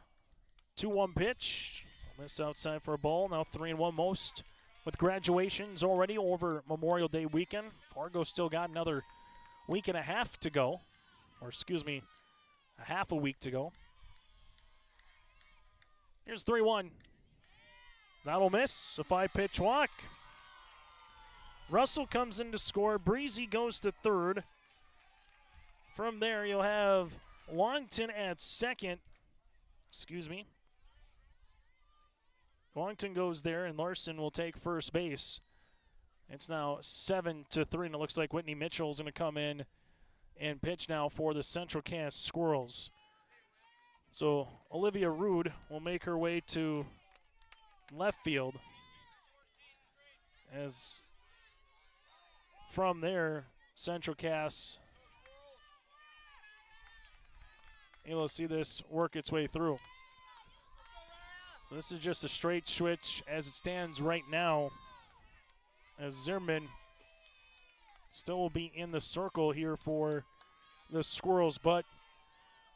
Speaker 2: 2-1 pitch. Miss outside for a ball. Now 3-1 most with graduations already over Memorial Day weekend. Fargo still got another week and a half to go. Or excuse me, a half a week to go. Here's 3-1. That'll miss. A 5-pitch walk. Russell comes in to score. Breezy goes to third. From there, you'll have Longton at second. Excuse me. Longton goes there, and Larson will take first base. It's now 7-3, and it looks like Whitney Mitchell's going to come in and pitch now for the Central Cass Squirrels. So Olivia Rude will make her way to left field. As from there, Central Cass able to see this work its way through. So this is just a straight switch as it stands right now, as Zimmerman still will be in the circle here for the Squirrels, but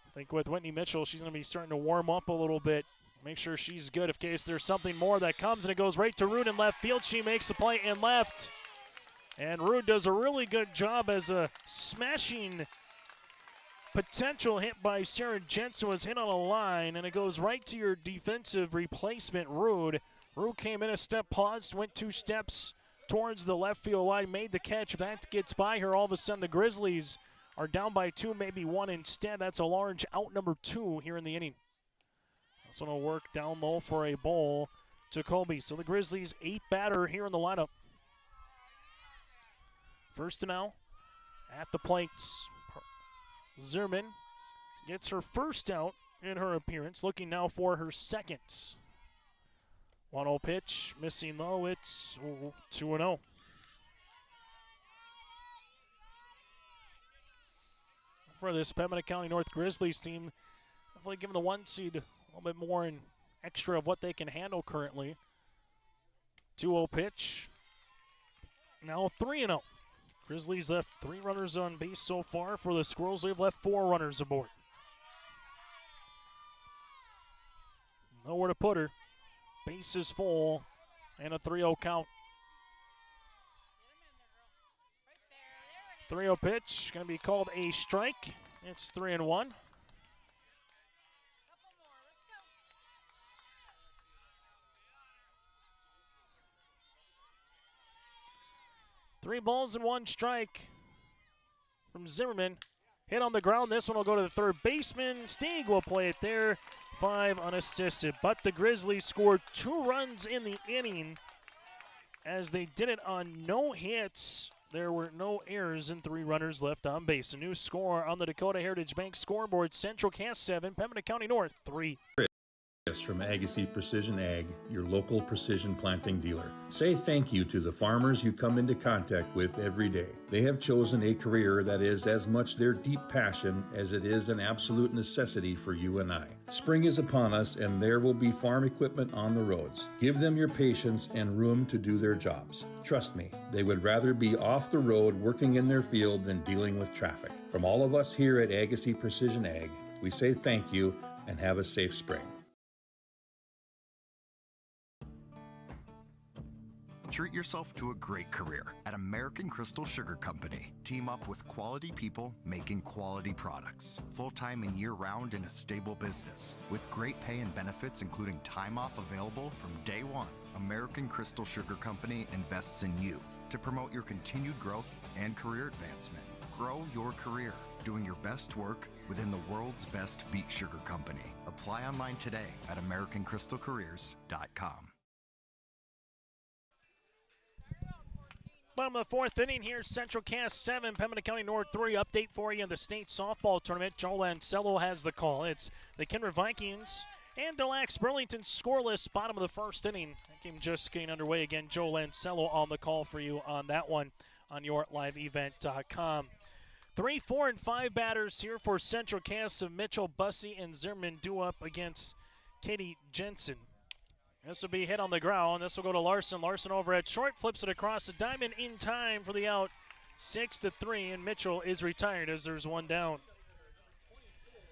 Speaker 2: I think with Whitney Mitchell, she's going to be starting to warm up a little bit. Make sure she's good in case there's something more that comes, and it goes right to Rude in left field. She makes the play in left. And Rude does a really good job as a smashing potential hit by Sarah Jensen was hit on a line, and it goes right to your defensive replacement, Rude. Rude came in a step, paused, went 2 steps towards the left field line, made the catch. If that gets by her, all of a sudden the Grizzlies are down by 2, maybe 1 instead. That's a large out number 2 here in the inning. This one will work down low for a ball to Colby. So the Grizzlies' 8th batter here in the lineup. First to now at the plates. Zimmerman gets her first out in her appearance, looking now for her second. 1-0 pitch, missing low. It's 2-0. For this Pembina County North Grizzlies team, definitely giving the 1 seed a little bit more in extra of what they can handle currently. 2-0 pitch. Now 3-0. Grizzlies left 3 runners on base so far. For the Squirrels, they've left 4 runners aboard. Nowhere to put her. Base is full, and a 3-0 count. 3-0 pitch, going to be called a strike. It's 3-1. Three balls and 1 strike from Zimmerman. Hit on the ground. This one will go to the third baseman. Stieg will play it there. 5 unassisted. But the Grizzlies scored 2 runs in the inning as they did it on no hits. There were no errors and 3 runners left on base. A new score on the Dakota Heritage Bank scoreboard. Central Cass 7, Pembina County North 3.
Speaker 9: From Agassiz Precision Ag, your local precision planting dealer. Say thank you to the farmers you come into contact with every day. They have chosen a career that is as much their deep passion as it is an absolute necessity for you and I. Spring is upon us and there will be farm equipment on the roads. Give them your patience and room to do their jobs. Trust me, they would rather be off the road working in their field than dealing with traffic. From all of us here at Agassiz Precision Ag, we say thank you and have a safe spring.
Speaker 8: Treat yourself to a great career at American Crystal Sugar Company. Team up with quality people making quality products. Full-time and year-round in a stable business. With great pay and benefits including time off available from day one. American Crystal Sugar Company invests in you to promote your continued growth and career advancement. Grow your career, doing your best work within the world's best beet sugar company. Apply online today at AmericanCrystalCareers.com.
Speaker 2: Bottom of the 4th inning here, Central Cass 7, Pembina County North 3. Update for you in the state softball tournament. Joe Lancello has the call. It's the Kindred Vikings and Des Lacs Burlington scoreless. Bottom of the 1st inning. That game just getting underway again. Joe Lancello on the call for you on that one on yourliveevent.com. 3, 4, and 5 batters here for Central Cass of Mitchell, Bussey, and Zimmerman due up against Katie Jensen. This will be hit on the ground. This will go to Larson. Larson over at short, flips it across the diamond in time for the out. 6-3, and Mitchell is retired as there's one down.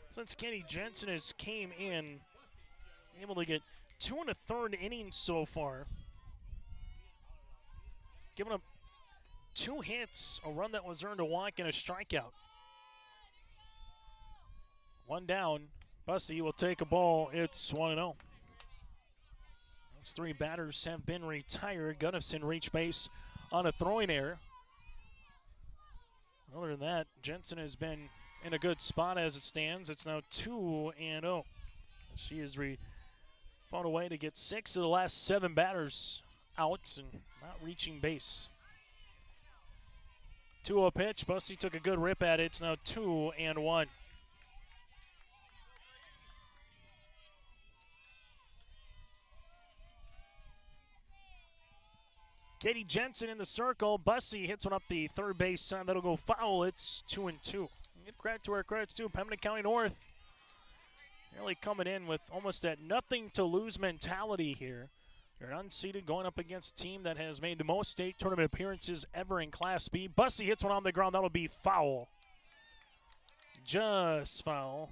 Speaker 2: Since Katie Jensen has came in, able to get 2 1/3 innings so far. Giving up 2 hits, a run that was earned, a walk, and a strikeout. One down. Bussey will take a ball. It's 1-0. Those 3 batters have been retired. Gunnison reached base on a throwing error. Other than that, Jensen has been in a good spot as it stands. It's now 2-0. She has found a way to get 6 of the last 7 batters out and not reaching base. 2-0 pitch. Bussey took a good rip at it. It's now 2-1. Katie Jensen in the circle. Bussey hits one up the third base side. That'll go foul. It's 2-2. Give credit to where credit's due. Pembina County North really coming in with almost that nothing to lose mentality here. They're unseeded going up against a team that has made the most state tournament appearances ever in Class B. Bussey hits one on the ground. That'll be foul. Just foul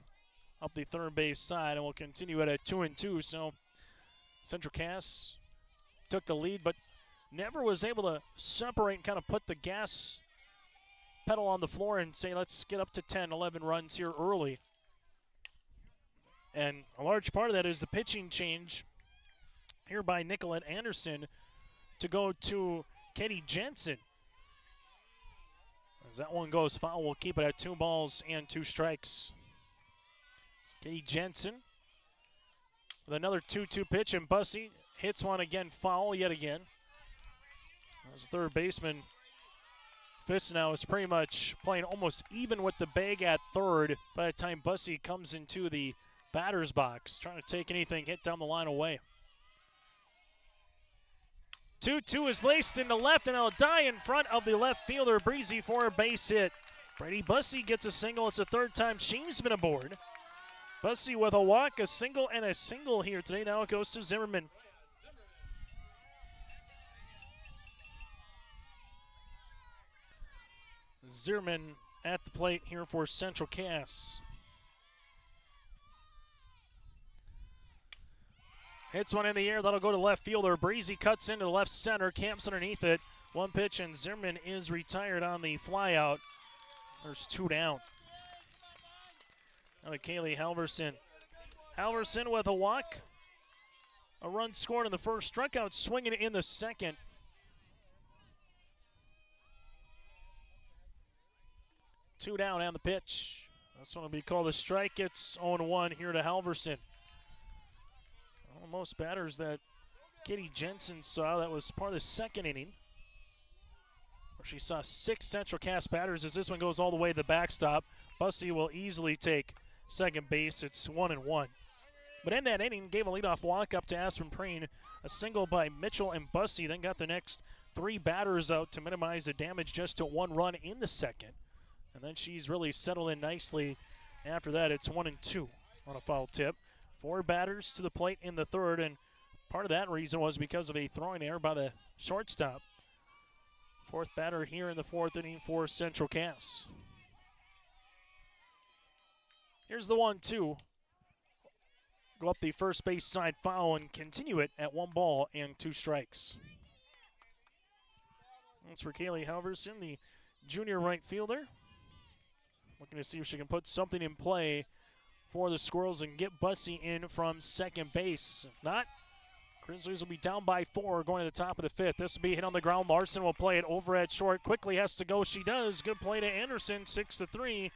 Speaker 2: up the third base side, and we'll continue it at 2-2. So Central Cass took the lead, but never was able to separate and kind of put the gas pedal on the floor and say, let's get up to 10, 11 runs here early. And a large part of that is the pitching change here by Nicolette Anderson to go to Katie Jensen. As that one goes foul, we'll keep it at 2 balls and 2 strikes. So Katie Jensen with another 2-2 pitch, and Bussey hits one again, foul yet again. As third baseman Fitz now is pretty much playing almost even with the bag at third by the time Bussey comes into the batter's box, trying to take anything hit down the line away. 2-2 is laced into left, and it'll die in front of the left fielder, Breezy, for a base hit. Brady Bussey gets a single. It's the 3rd time she's been aboard. Bussey with a walk, a single, and a single here today. Now it goes to Zimmerman. Zimmerman at the plate here for Central Cass. Hits one in the air. That'll go to left fielder. Breezy cuts into the left center. Camps underneath it. 1 pitch, and Zimmerman is retired on the flyout. There's 2 down. Now to Kaylee Halverson. Halverson with a walk. A run scored in the first. Strikeout swinging in the second. 2 down on the pitch. This one will be called a strike. It's 0-1 here to Halverson. Well, most batters that Katie Jensen saw, that was part of the second inning, where she saw 6 Central Cass batters. As this one goes all the way to the backstop, Bussey will easily take second base. It's 1-1. But in that inning, gave a leadoff walk up to Aspen Preen, a single by Mitchell and Bussey, then got the next 3 batters out to minimize the damage just to 1 run in the second. And then she's really settled in nicely. After that, it's 1-2 on a foul tip. 4 batters to the plate in the third, and part of that reason was because of a throwing error by the shortstop. 4th batter here in the 4th inning for Central Cass. Here's the 1-2. Go up the first base side foul and continue it at 1 ball and 2 strikes. That's for Kaylee Halverson, the junior right fielder. Looking to see if she can put something in play for the Squirrels and get Bussey in from second base. If not, Grizzlies will be down by 4 going to the top of the 5th. This will be hit on the ground. Larson will play it over at short. Quickly has to go. She does. Good play to Anderson, 6-3.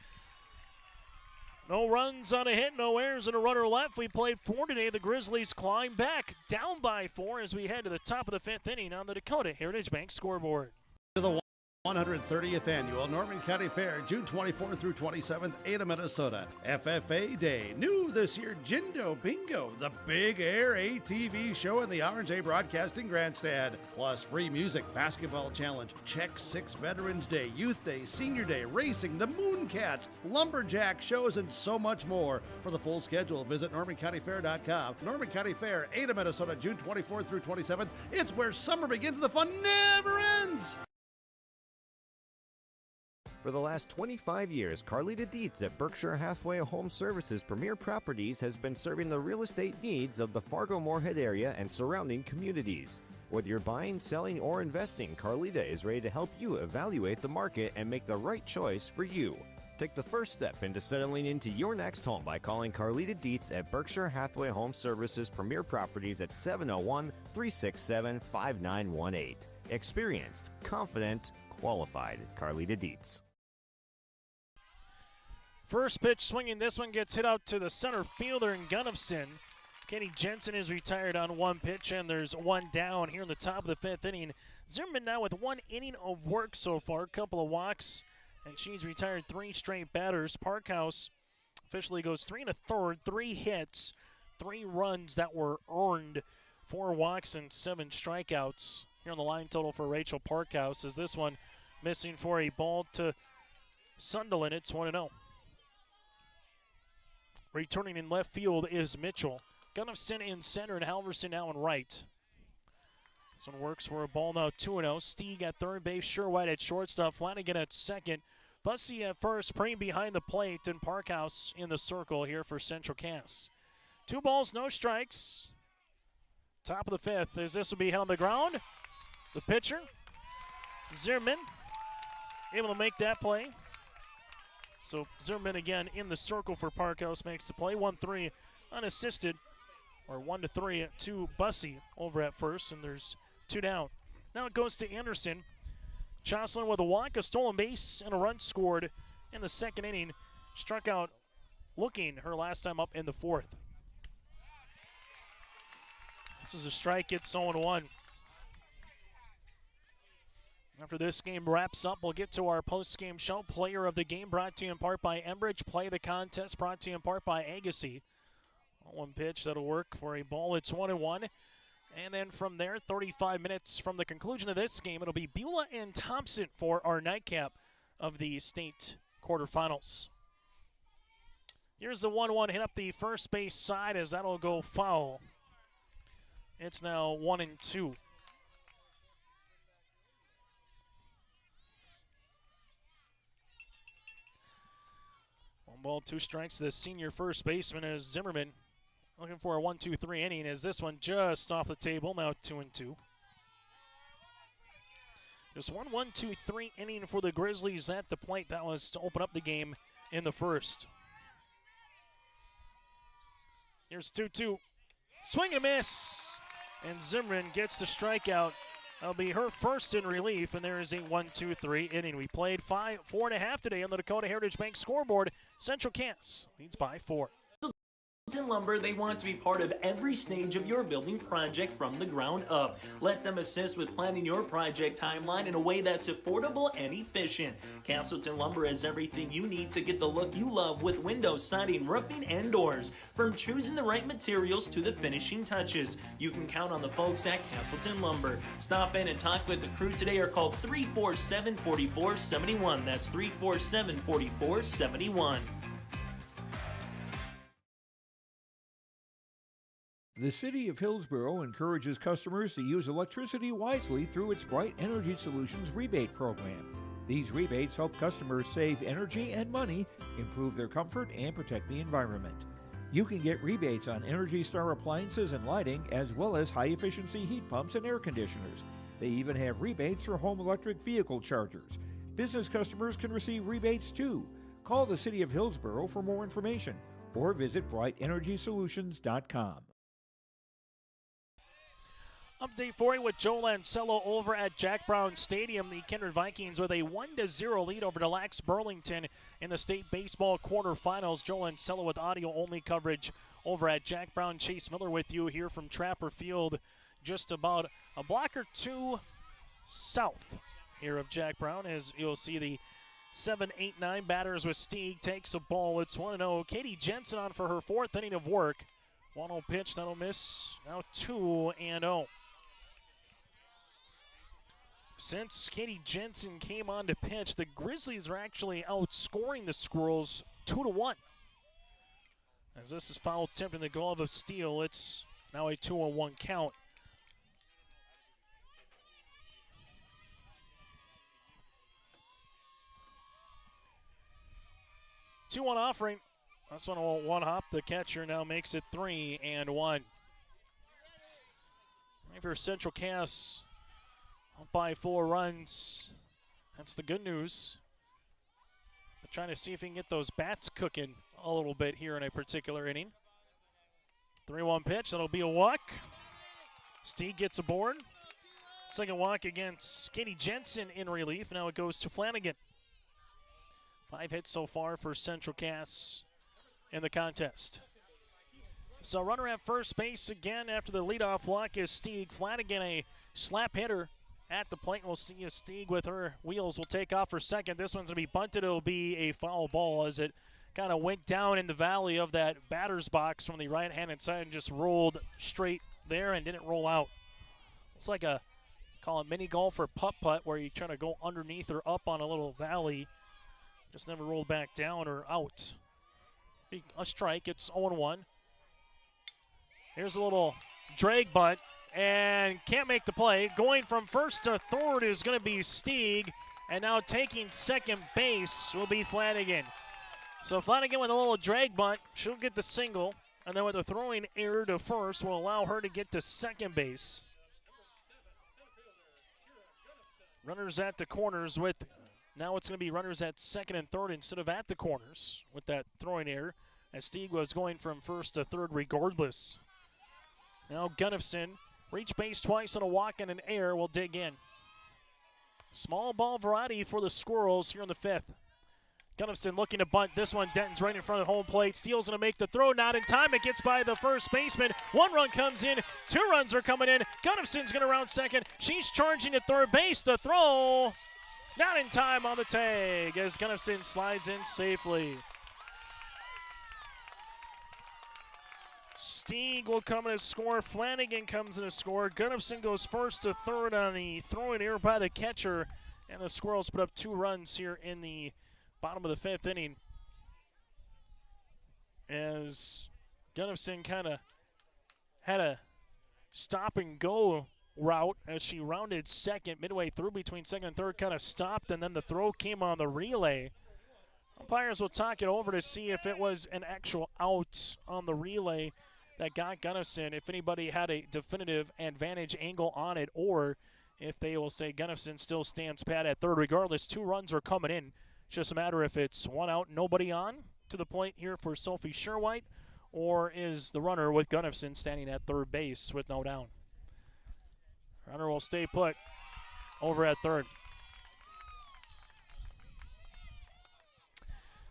Speaker 2: No runs on a hit, no errors, and a runner left. We played 4 today. The Grizzlies climb back down by 4 as we head to the top of the 5th inning on the Dakota Heritage Bank scoreboard.
Speaker 1: To the 130th Annual Norman County Fair, June 24th through 27th, Ada, Minnesota. FFA Day. New this year, Jindo Bingo, the Big Air ATV show in the RJ Broadcasting Grandstand. Plus free music, basketball challenge, Check 6 Veterans Day, Youth Day, Senior Day, racing, the Mooncats, lumberjack shows, and so much more. For the full schedule, visit NormanCountyFair.com. Norman County Fair, Ada, Minnesota, June 24th through 27th. It's where summer begins. The fun never ends.
Speaker 21: For the last 25 years, Carlita Dietz at Berkshire Hathaway Home Services Premier Properties has been serving the real estate needs of the Fargo-Moorhead area and surrounding communities. Whether you're buying, selling, or investing, Carlita is ready to help you evaluate the market and make the right choice for you. Take the first step into settling into your next home by calling Carlita Dietz at Berkshire Hathaway Home Services Premier Properties at 701-367-5918. Experienced, confident, qualified. Carlita Dietz.
Speaker 2: First pitch swinging. This one gets hit out to the center fielder in Gunnifson. Katie Jensen is retired on 1 pitch, and there's 1 down here in the top of the 5th inning. Zimmerman now with 1 inning of work so far, a couple of walks, and she's retired 3 straight batters. Parkhouse officially goes 3 1/3, 3 hits, 3 runs that were earned, 4 walks and 7 strikeouts. Here on the line total for Rachel Parkhouse is this one missing for a ball to Sunderland. It's 1-0. Returning in left field is Mitchell. Gunnifson in center and Halverson now in right. This one works for a ball now 2-0. Stieg at third base, Sherwhite at shortstop, Flanagan at second. Bussey at first, Preen behind the plate, and Parkhouse in the circle here for Central Cass. 2 balls, no strikes. Top of the 5th as this will be hit on the ground. The pitcher, Zimmerman, able to make that play. So Zimmerman again in the circle for Parkhouse, makes the play. 1-3 unassisted, or 1-3 to Bussey over at first, and there's 2 down. Now it goes to Anderson. Jocelyn with a walk, a stolen base, and a run scored in the second inning. Struck out looking her last time up in the 4th. This is a strike. It's 0-1. After this game wraps up, we'll get to our post-game show. Player of the game brought to you in part by Enbridge. Play the contest brought to you in part by Agassi. 1 pitch that'll work for a ball. It's 1-1. And then from there, 35 minutes from the conclusion of this game, it'll be Beulah and Thompson for our nightcap of the state quarterfinals. Here's the 1-1 hit up the first base side as that'll go foul. It's now 1-2. 1 ball, 2 strikes. The senior first baseman is Zimmerman, looking for a 1-2-3 inning as this one just off the table, now 2-2. Just 1-1-2-3 inning for the Grizzlies at the plate. That was to open up the game in the first. Here's 2-2. Swing and a miss. And Zimmerman gets the strikeout That'll be her first in relief, and there is a 1-2-3 inning. We played 4.5 today on the Dakota Heritage Bank scoreboard. Central Cass leads by 4.
Speaker 17: Lumber, they want to be part of every stage of your building project from the ground up. Let them assist with planning your project timeline in a way that's affordable and efficient. Castleton Lumber has everything you need to get the look you love with windows, siding, roofing, and doors. From choosing the right materials to the finishing touches, you can count on the folks at Castleton Lumber. Stop in and talk with the crew today or call 347-4471. That's 347-4471.
Speaker 6: The City of Hillsborough encourages customers to use electricity wisely through its Bright Energy Solutions rebate program. These rebates help customers save energy and money, improve their comfort, and protect the environment. You can get rebates on Energy Star appliances and lighting, as well as high-efficiency heat pumps and air conditioners. They even have rebates for home electric vehicle chargers. Business customers can receive rebates too. Call the City of Hillsborough for more information or visit brightenergysolutions.com.
Speaker 2: Update for you with Joe Lancello over at Jack Brown Stadium. The Kindred Vikings with a 1-0 lead over Lax Burlington in the state baseball quarterfinals. Joe Lancello with audio-only coverage over at Jack Brown. Chase Miller with you here from Trapper Field, just about a block or two south here of Jack Brown, as you'll see the 7, 8, 9 batters with Stieg takes a ball. It's 1-0. Katie Jensen on for her 4th inning of work. 1-0 pitch, that'll miss. Now 2-0. Since Katie Jensen came on to pitch, the Grizzlies are actually outscoring the Squirrels 2-1. As this is foul tipped in the glove of Steele, it's now a 2-1 count. Two-one offering. That's one hop. The catcher now makes it 3-1. For Central Cass, up by 4 runs. That's the good news. But trying to see if he can get those bats cooking a little bit here in a particular inning. 3-1 pitch. That'll be a walk. Stieg gets aboard. Second walk against Katie Jensen in relief. Now it goes to Flanagan. 5 hits so far for Central Cass in the contest. So runner at first base again after the leadoff walk is Stieg. Flanagan, a slap hitter at the plate. We'll see if Stieg with her wheels will take off for second. This one's going to be bunted. It'll be a foul ball as it kind of went down in the valley of that batter's box from the right-handed side and just rolled straight there and didn't roll out. It's like a, call it mini golf or putt-putt, where you try to go underneath or up on a little valley. Just never rolled back down or out. A strike. It's 0-1. Here's a little drag butt and can't make the play. Going from first to third is going to be Stieg, and now taking second base will be Flanagan. So Flanagan with a little drag butt, she'll get the single, and then with a throwing error to first will allow her to get to second base. Runners at the corners with, now it's going to be runners at second and third instead of at the corners with that throwing error, as Stieg was going from first to third regardless. Now Gunnifson, reach base twice on a walk and an error, will dig in. Small ball variety for the Squirrels here in the 5th. Gunnifson looking to bunt. This one, Denton's right in front of the home plate. Steele's going to make the throw. Not in time. It gets by the first baseman. 1 run comes in. 2 runs are coming in. Gunnifson's going to round second. She's charging to third base. The throw, not in time on the tag as Gunnifson slides in safely. Stieg will come in to score. Flanagan comes in to score. Gunnifson goes first to third on the throwing error by the catcher. And the Squirrels put up 2 runs here in the bottom of the 5th inning. As Gunnifson kind of had a stop and go route as she rounded second midway through between second and third, kind of stopped, and then the throw came on the relay. Umpires will talk it over to see if it was an actual out on the relay that got Gunnifson, if anybody had a definitive advantage angle on it, or if they will say Gunnifson still stands pat at third. Regardless, 2 runs are coming in. It's just a matter if it's 1 out, nobody on to the plate here for Sophie Sherwhite, or is the runner with Gunnifson standing at third base with no down. Runner will stay put over at third.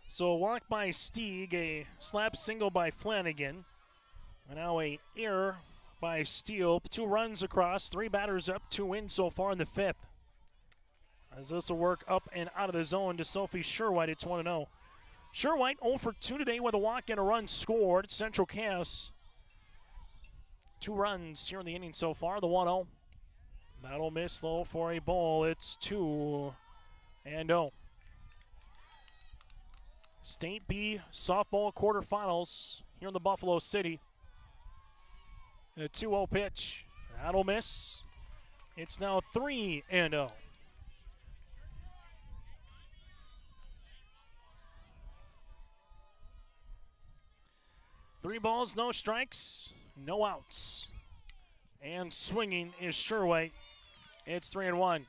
Speaker 2: So a walk by Stieg, a slap single by Flanagan, and now a error by Steele. 2 runs across, 3 batters up, 2 in so far in the 5th. As this will work up and out of the zone to Sophie Sherwhite, it's 1-0. Sherwhite 0 for 2 today with a walk and a run scored. Central Cass, 2 runs here in the inning so far, the 1-0. That'll miss low for a ball. It's 2-0. State B softball quarterfinals here in the Buffalo City. The 2-0 pitch. That'll miss. It's now 3-0. 3 balls, no strikes, no outs. And swinging is Sherwhite. It's 3-1.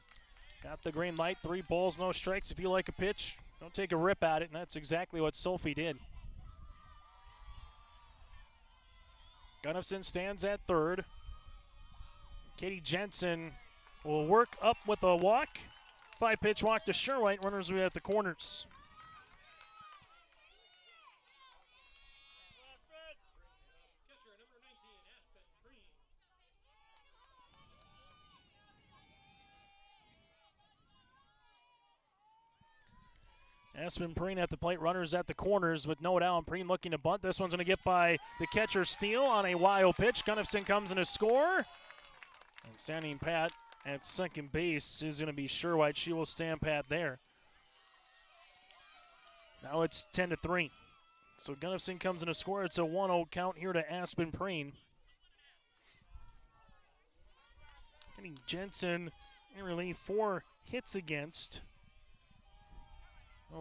Speaker 2: Got the green light, 3 balls, no strikes. If you like a pitch, don't take a rip at it, and that's exactly what Sophie did. Gunnifson stands at third. Katie Jensen will work up with a walk. 5-pitch walk to Sherwhite. Runners will be at the corners. Aspen Preen at the plate, runners at the corners with no down. Preen looking to bunt. This one's going to get by the catcher Steele on a wild pitch. Gunnifson comes in to score. And standing pat at second base is going to be Sherwhite. She will stand pat there. Now it's 10-3. So Gunnifson comes in to score. It's a 1-0 count here to Aspen Preen. Getting Jensen in relief, 4 hits against.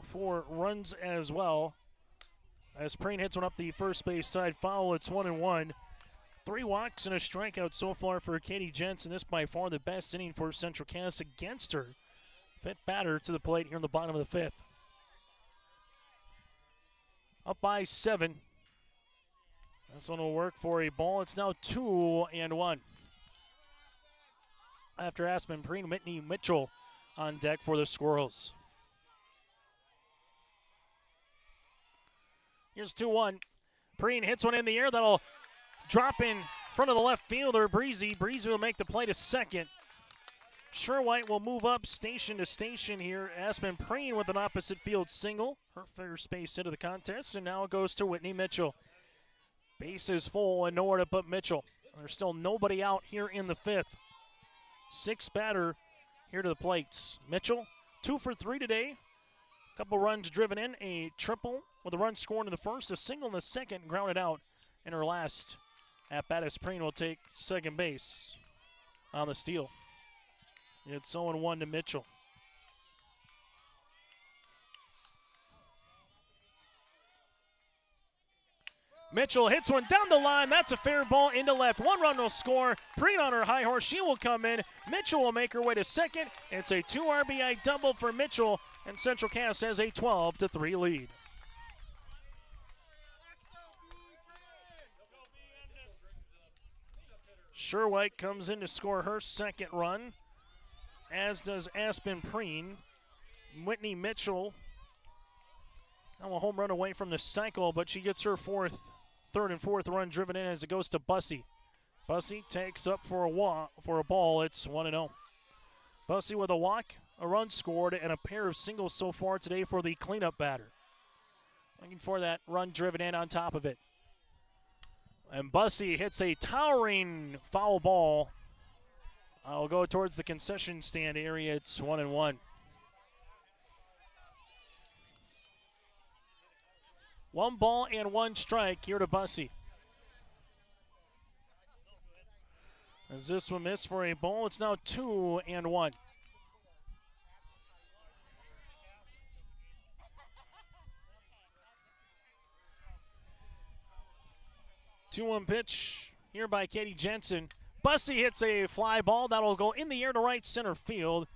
Speaker 2: 4 runs as well. As Preen hits one up the first base side foul, it's 1-1. 3 walks and a strikeout so far for Katie Jensen. This by far the best inning for Central Cass against her. 5th batter to the plate here in the bottom of the 5th. Up by 7. This one will work for a ball. It's now 2-1. After Aspen Preen, Whitney Mitchell on deck for the Squirrels. Here's 2-1. Preen hits one in the air that'll drop in front of the left fielder, Breezy. Breezy will make the play to second. Sherwhite will move up station to station here. Aspen Preen with an opposite field single. Her first base hit of the contest, and now it goes to Whitney Mitchell. Base is full and nowhere to put Mitchell. There's still nobody out here in the 5th. 6th batter here to the plates. Mitchell, 2 for 3 today. Couple runs driven in, a triple with a run scored in the first, a single in the second, grounded out in her last at bat as Preen will take second base on the steal. It's 0-1 to Mitchell. Mitchell hits one down the line. That's a fair ball into left. 1 run will score. Preen on her high horse. She will come in. Mitchell will make her way to second. It's a 2 RBI double for Mitchell, and Central Cass has a 12-3 lead. Sherwhite comes in to score her second run, as does Aspen Preen. Whitney Mitchell, now a home run away from the cycle, but she gets her third and fourth run driven in as it goes to Bussey. Bussey takes up for a ball. It's 1-0. Bussey with a walk, a run scored, and a pair of singles so far today for the cleanup batter. Looking for that run driven in on top of it. And Bussey hits a towering foul ball. I'll go towards the concession stand area. It's 1-1. 1 ball and 1 strike here to Bussey. As this one missed for a ball, it's now 2-1. Two-one pitch here by Katie Jensen. Bussey hits a fly ball that'll go in the air to right center field.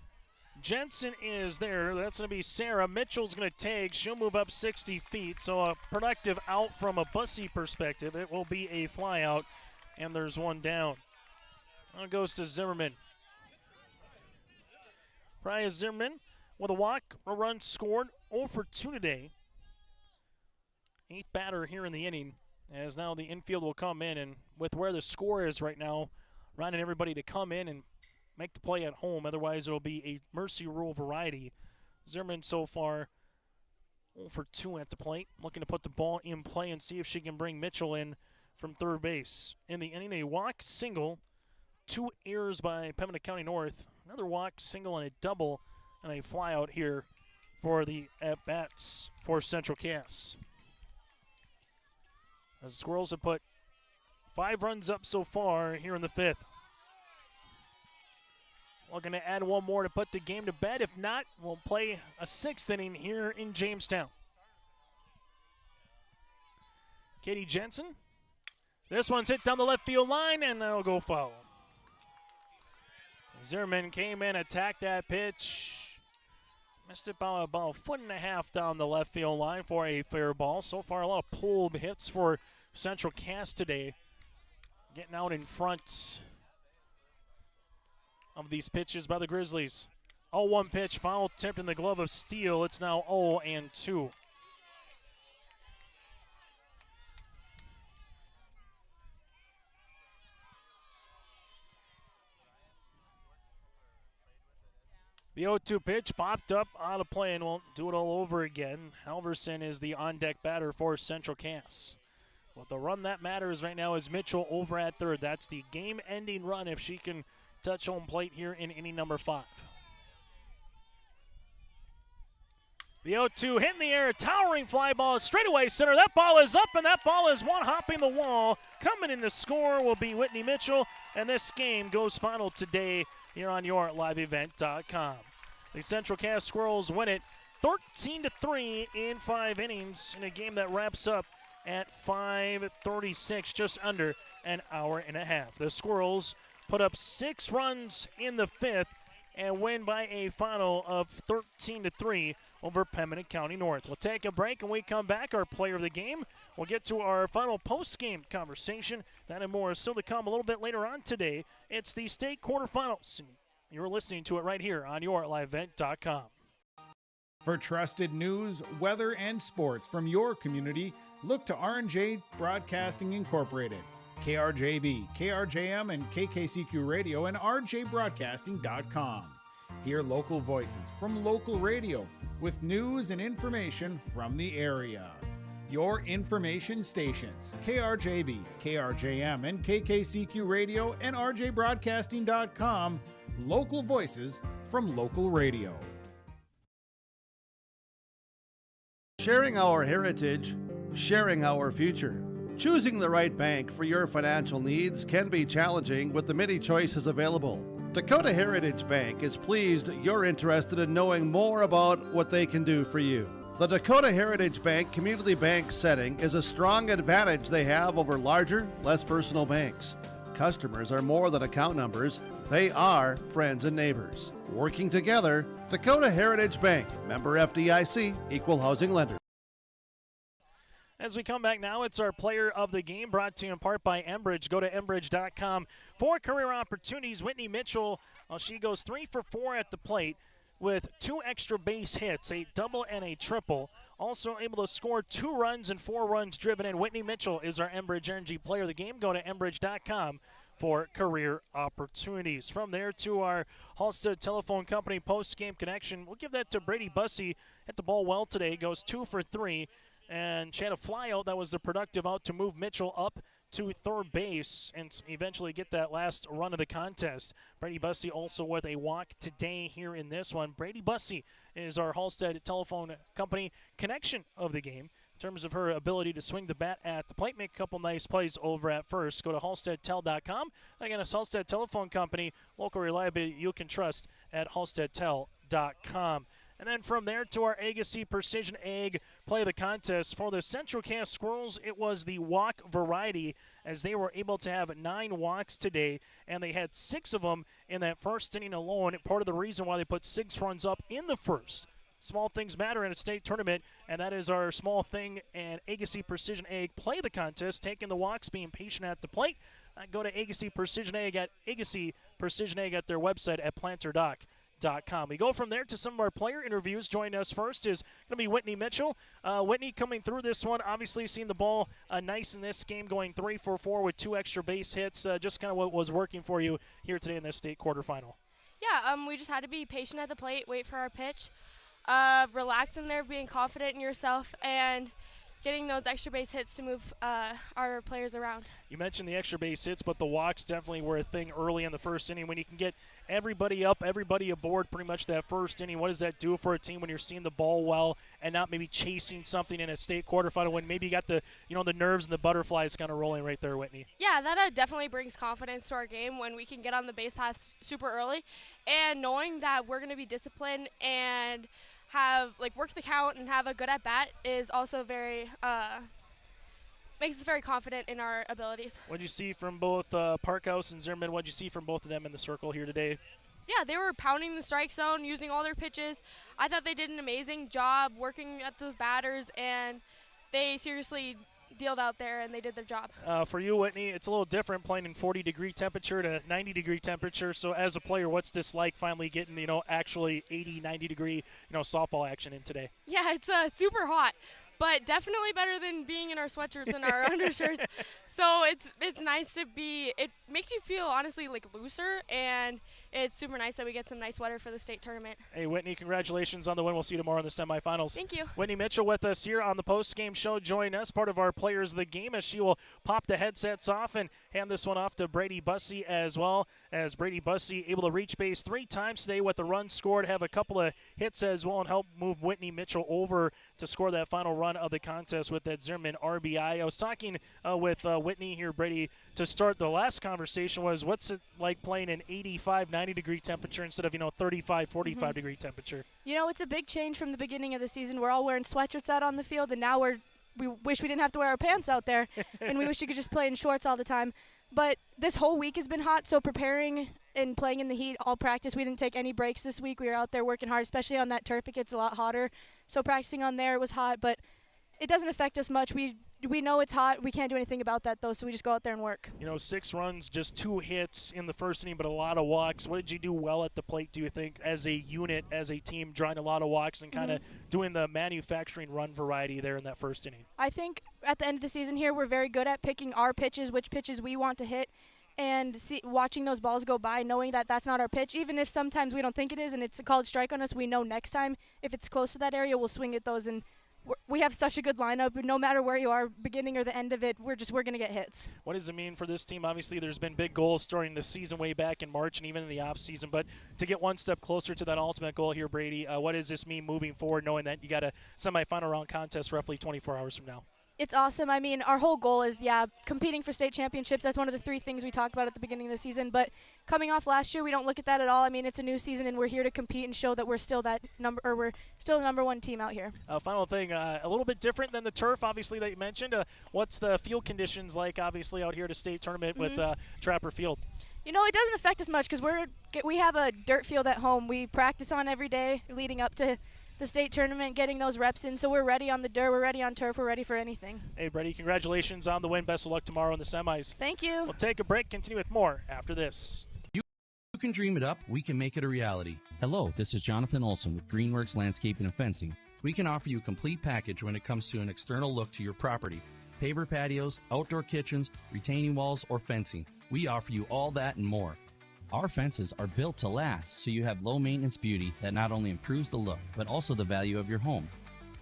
Speaker 2: Jensen is there. That's going to be Sarah. Mitchell's going to tag. She'll move up 60 feet. So a productive out from a Bussey perspective. It will be a fly out, and there's 1 down. Now it goes to Zimmerman. Ryan Zimmerman with a walk, a run scored, 0 for 2 today. 8th batter here in the inning, as now the infield will come in, and with where the score is right now, reminding everybody to come in and make the play at home. Otherwise, it'll be a mercy rule variety. Zimmerman so far 0 for 2 at the plate, looking to put the ball in play and see if she can bring Mitchell in from third base. In the inning, a walk, single, 2 errors by Pembina County North, another walk, single, and a double, and a fly out here for the at-bats for Central Cass. As the Squirrels have put 5 runs up so far here in the 5th. Looking to add one more to put the game to bed. If not, we'll play a 6th inning here in Jamestown. Katie Jensen. This one's hit down the left field line, and that'll go foul. Zimmerman came in, attacked that pitch. Missed it by about 1.5 feet down the left field line for a fair ball. So far, a lot of pulled hits for Central Cass today. Getting out in front of these pitches by the Grizzlies. 0-1 pitch, foul tipped in the glove of Steele. It's now 0-2. The 0-2 pitch popped up out of play, and we'll do it all over again. Halverson is the on-deck batter for Central Cass. But the run that matters right now is Mitchell over at third. That's the game-ending run if she can touch home plate here in inning number 5. The 0-2 hit in the air, towering fly ball straight away center. That ball is up, and that ball is one hopping the wall. Coming in to score will be Whitney Mitchell, and this game goes final today here on YourLiveEvent.com. The Central Cass Squirrels win it 13-3 in 5 innings in a game that wraps up at 5:36, just under an hour and a half. The Squirrels put up 6 runs in the 5th and win by a final of 13-3 over Pembina County North. We'll take a break, and we come back. Our player of the game. We'll get to our final post-game conversation. That and more is still to come a little bit later on today. It's the state quarterfinals. You're listening to it right here on YourLiveEvent.com.
Speaker 11: For trusted news, weather, and sports from your community, look to R&J Broadcasting Incorporated. KRJB, KRJM, and KKCQ Radio, and RJBroadcasting.com. Hear local voices from local radio with news and information from the area. Your information stations, KRJB, KRJM, and KKCQ Radio, and RJBroadcasting.com. Local voices from local radio.
Speaker 1: Sharing our heritage, sharing our future. Choosing the right bank for your financial needs can be challenging with the many choices available. Dakota Heritage Bank is pleased you're interested in knowing more about what they can do for you. The Dakota Heritage Bank community bank setting is a strong advantage they have over larger, less personal banks. Customers are more than account numbers, they are friends and neighbors. Working together, Dakota Heritage Bank, member FDIC, equal housing lender.
Speaker 2: As we come back now, it's our player of the game, brought to you in part by Enbridge. Go to Enbridge.com for career opportunities. Whitney Mitchell, she goes 3 for 4 at the plate with 2 extra base hits, a double and a triple. Also able to score 2 runs and 4 runs driven in. Whitney Mitchell is our Enbridge Energy player of the game. Go to Enbridge.com for career opportunities. From there to our Halstead Telephone Company post-game connection, we'll give that to Brady Bussey. Hit the ball well today, goes 2 for 3. And she had a fly out that was the productive out to move Mitchell up to third base and eventually get that last run of the contest. Brady Bussey also with a walk today here in this one. Brady Bussey is our Halstead Telephone Company connection of the game in terms of her ability to swing the bat at the plate, make a couple nice plays over at first. Go to halsteadtel.com. Again, it's Halstead Telephone Company, local reliability you can trust at halsteadtel.com. And then from there to our Agassiz Precision Ag play of the contest. For the Central Cass Squirrels, it was the walk variety, as they were able to have 9 walks today, and they had 6 of them in that first inning alone. Part of the reason why they put 6 runs up in the first. Small things matter in a state tournament, and that is our small thing and Agassiz Precision Ag play of the contest, taking the walks, being patient at the plate. Go to Agassiz Precision Ag at Agassiz Precision Ag at their website at planterdoc.com. PembinaSportsNetwork.com. We go from there to some of our player interviews. Joining us first is going to be Whitney Mitchell. Whitney coming through this one, obviously seeing the ball nice in this game, going 3 for 4 with 2 extra base hits. Just kind of what was working for you here today in this state quarterfinal.
Speaker 13: Yeah, we just had to be patient at the plate, wait for our pitch, relax in there, being confident in yourself, and getting those extra base hits to move our players around.
Speaker 2: You mentioned the extra base hits, but the walks definitely were a thing early in the first inning. When you can get everybody up, everybody aboard pretty much that first inning, what does that do for a team when you're seeing the ball well and not maybe chasing something in a state quarterfinal when maybe you got the the nerves and the butterflies kind of rolling right there, Whitney?
Speaker 13: Yeah, that definitely brings confidence to our game when we can get on the base paths super early, and knowing that we're going to be disciplined and work the count and have a good at bat is also very makes us very confident in our abilities.
Speaker 2: What did you see from both Parkhouse and Zimmerman? What did you see from both of them in the circle here today?
Speaker 13: Yeah, they were pounding the strike zone, using all their pitches. I thought they did an amazing job working at those batters, and they seriously dealed out there, and they did their job.
Speaker 2: For you, Whitney, it's a little different playing in 40-degree temperature to 90-degree temperature. So as a player, what's this like finally getting, actually 80, 90-degree, softball action in today?
Speaker 13: Yeah, it's super hot, but definitely better than being in our sweatshirts and our undershirts. So it's nice to be. It makes you feel honestly looser, and it's super nice that we get some nice weather for the state tournament.
Speaker 2: Hey, Whitney, congratulations on the win. We'll see you tomorrow in the semifinals.
Speaker 13: Thank you.
Speaker 2: Whitney Mitchell with us here on the post-game show. Join us, part of our Players of the Game, as she will pop the headsets off and hand this one off to Brady Bussey, as well as Brady Bussey able to reach base 3 times today with a run scored, have a couple of hits as well, and help move Whitney Mitchell over to score that final run of the contest with that Zimmerman RBI. I was talking with Whitney here, Brady, to start the last conversation was, what's it like playing in 85, 90-degree temperature instead of, 35, 45-degree temperature?
Speaker 13: It's a big change from the beginning of the season. We're all wearing sweatshirts out on the field, and now we wish we didn't have to wear our pants out there, and we wish you could just play in shorts all the time. But this whole week has been hot, so preparing and playing in the heat all practice. We didn't take any breaks this week. We were out there working hard, especially on that turf. It gets a lot hotter, so practicing on there was hot, but it doesn't affect us much. We know it's hot. We can't do anything about that, though, so we just go out there and work.
Speaker 2: 6 runs, just 2 hits in the first inning, but a lot of walks. What did you do well at the plate, do you think, as a unit, as a team, drawing a lot of walks and kind of doing the manufacturing run variety there in that first inning?
Speaker 13: I think at the end of the season here, we're very good at picking our pitches, which pitches we want to hit, and watching those balls go by, knowing that that's not our pitch. Even if sometimes we don't think it is and it's a called strike on us, we know next time if it's close to that area, we'll swing at those, and we have such a good lineup. No matter where you are, beginning or the end of it, we're going to get hits.
Speaker 2: What does it mean for this team? Obviously, there's been big goals starting the season way back in March and even in the offseason, but to get one step closer to that ultimate goal here, Brady, what does this mean moving forward, knowing that you got a semifinal round contest roughly 24 hours from now?
Speaker 13: It's awesome. I mean, our whole goal is, competing for state championships. That's one of the 3 things we talked about at the beginning of the season. But coming off last year, we don't look at that at all. I mean, it's a new season, and we're here to compete and show that we're still we're still the number 1 team out here.
Speaker 2: Final thing, a little bit different than the turf, obviously, that you mentioned. What's the field conditions like, obviously, out here at a state tournament with Trapper Field?
Speaker 13: It doesn't affect us much because we have a dirt field at home. We practice on every day leading up to the state tournament, getting those reps in, so we're ready on the dirt, we're ready on turf, we're ready for anything.
Speaker 2: Hey, Brady, congratulations on the win. Best of luck tomorrow in the semis.
Speaker 13: Thank you.
Speaker 2: We'll take a break, continue with more after this.
Speaker 5: You can dream it up, we can make it a reality. Hello, this is Jonathan Olson with Greenworks Landscaping and Fencing. We can offer you a complete package when it comes to an external look to your property. Paver patios, outdoor kitchens, retaining walls, or fencing. We offer you all that and more. Our fences are built to last, so you have low-maintenance beauty that not only improves the look, but also the value of your home.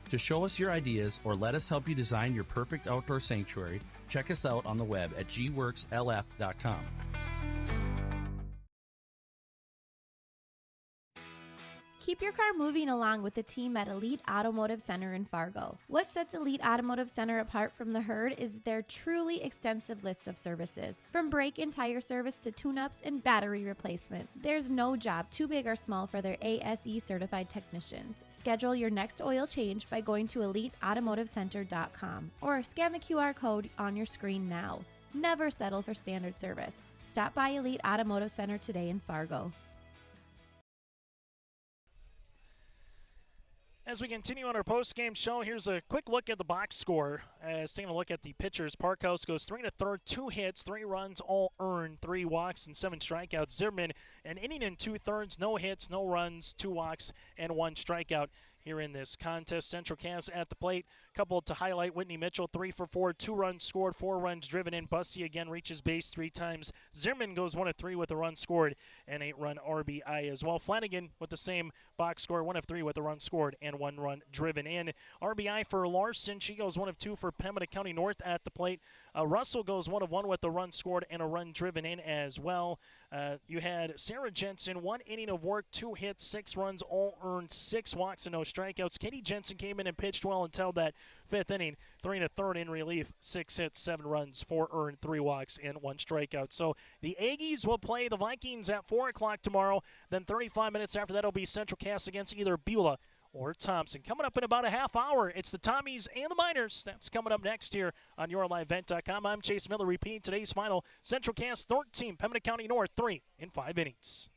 Speaker 5: To show us your ideas or let us help you design your perfect outdoor sanctuary, check us out on the web at gworkslf.com.
Speaker 22: Keep your car moving along with the team at Elite Automotive Center in Fargo. What sets Elite Automotive Center apart from the herd is their truly extensive list of services. From brake and tire service to tune-ups and battery replacement, there's no job too big or small for their ASE certified technicians. Schedule your next oil change by going to EliteAutomotiveCenter.com or scan the QR code on your screen now. Never settle for standard service. Stop by Elite Automotive Center today in Fargo.
Speaker 2: As we continue on our post-game show, here's a quick look at the box score. Taking a look at the pitchers, Parkhouse goes 3 1/3, 2 hits, 3 runs, all earned, 3 walks, and 7 strikeouts. Zimmerman, an inning and 2/3, no hits, no runs, 2 walks, and 1 strikeout here in this contest. Central Cass at the plate. Couple to highlight, Whitney Mitchell, 3 for 4, 2 runs scored, 4 runs driven in. Bussey again reaches base 3 times. Zimmerman goes 1 of 3 with a run scored and 8-run RBI as well. Flanagan with the same box score, 1 of 3 with a run scored and 1 run driven in. RBI for Larson. She goes 1 of 2 for Pembina County North at the plate. Russell goes 1 of 1 with a run scored and a run driven in as well. You had Sarah Jensen, 1 inning of work, 2 hits, 6 runs, all earned, 6 walks and no strikeouts. Katie Jensen came in and pitched well until that 5th inning, 3 1/3 in relief, 6 hits, 7 runs, 4 earned, 3 walks, and 1 strikeout. So the Aggies will play the Vikings at 4 o'clock tomorrow. Then 35 minutes after that will be Central Cass against either Beulah or Thompson. Coming up in about a half hour, it's the Tommies and the Miners. That's coming up next here on YourLiveVent.com. I'm Chase Miller repeating today's final. Central Cass 13, Pembina County North 3 in 5 innings.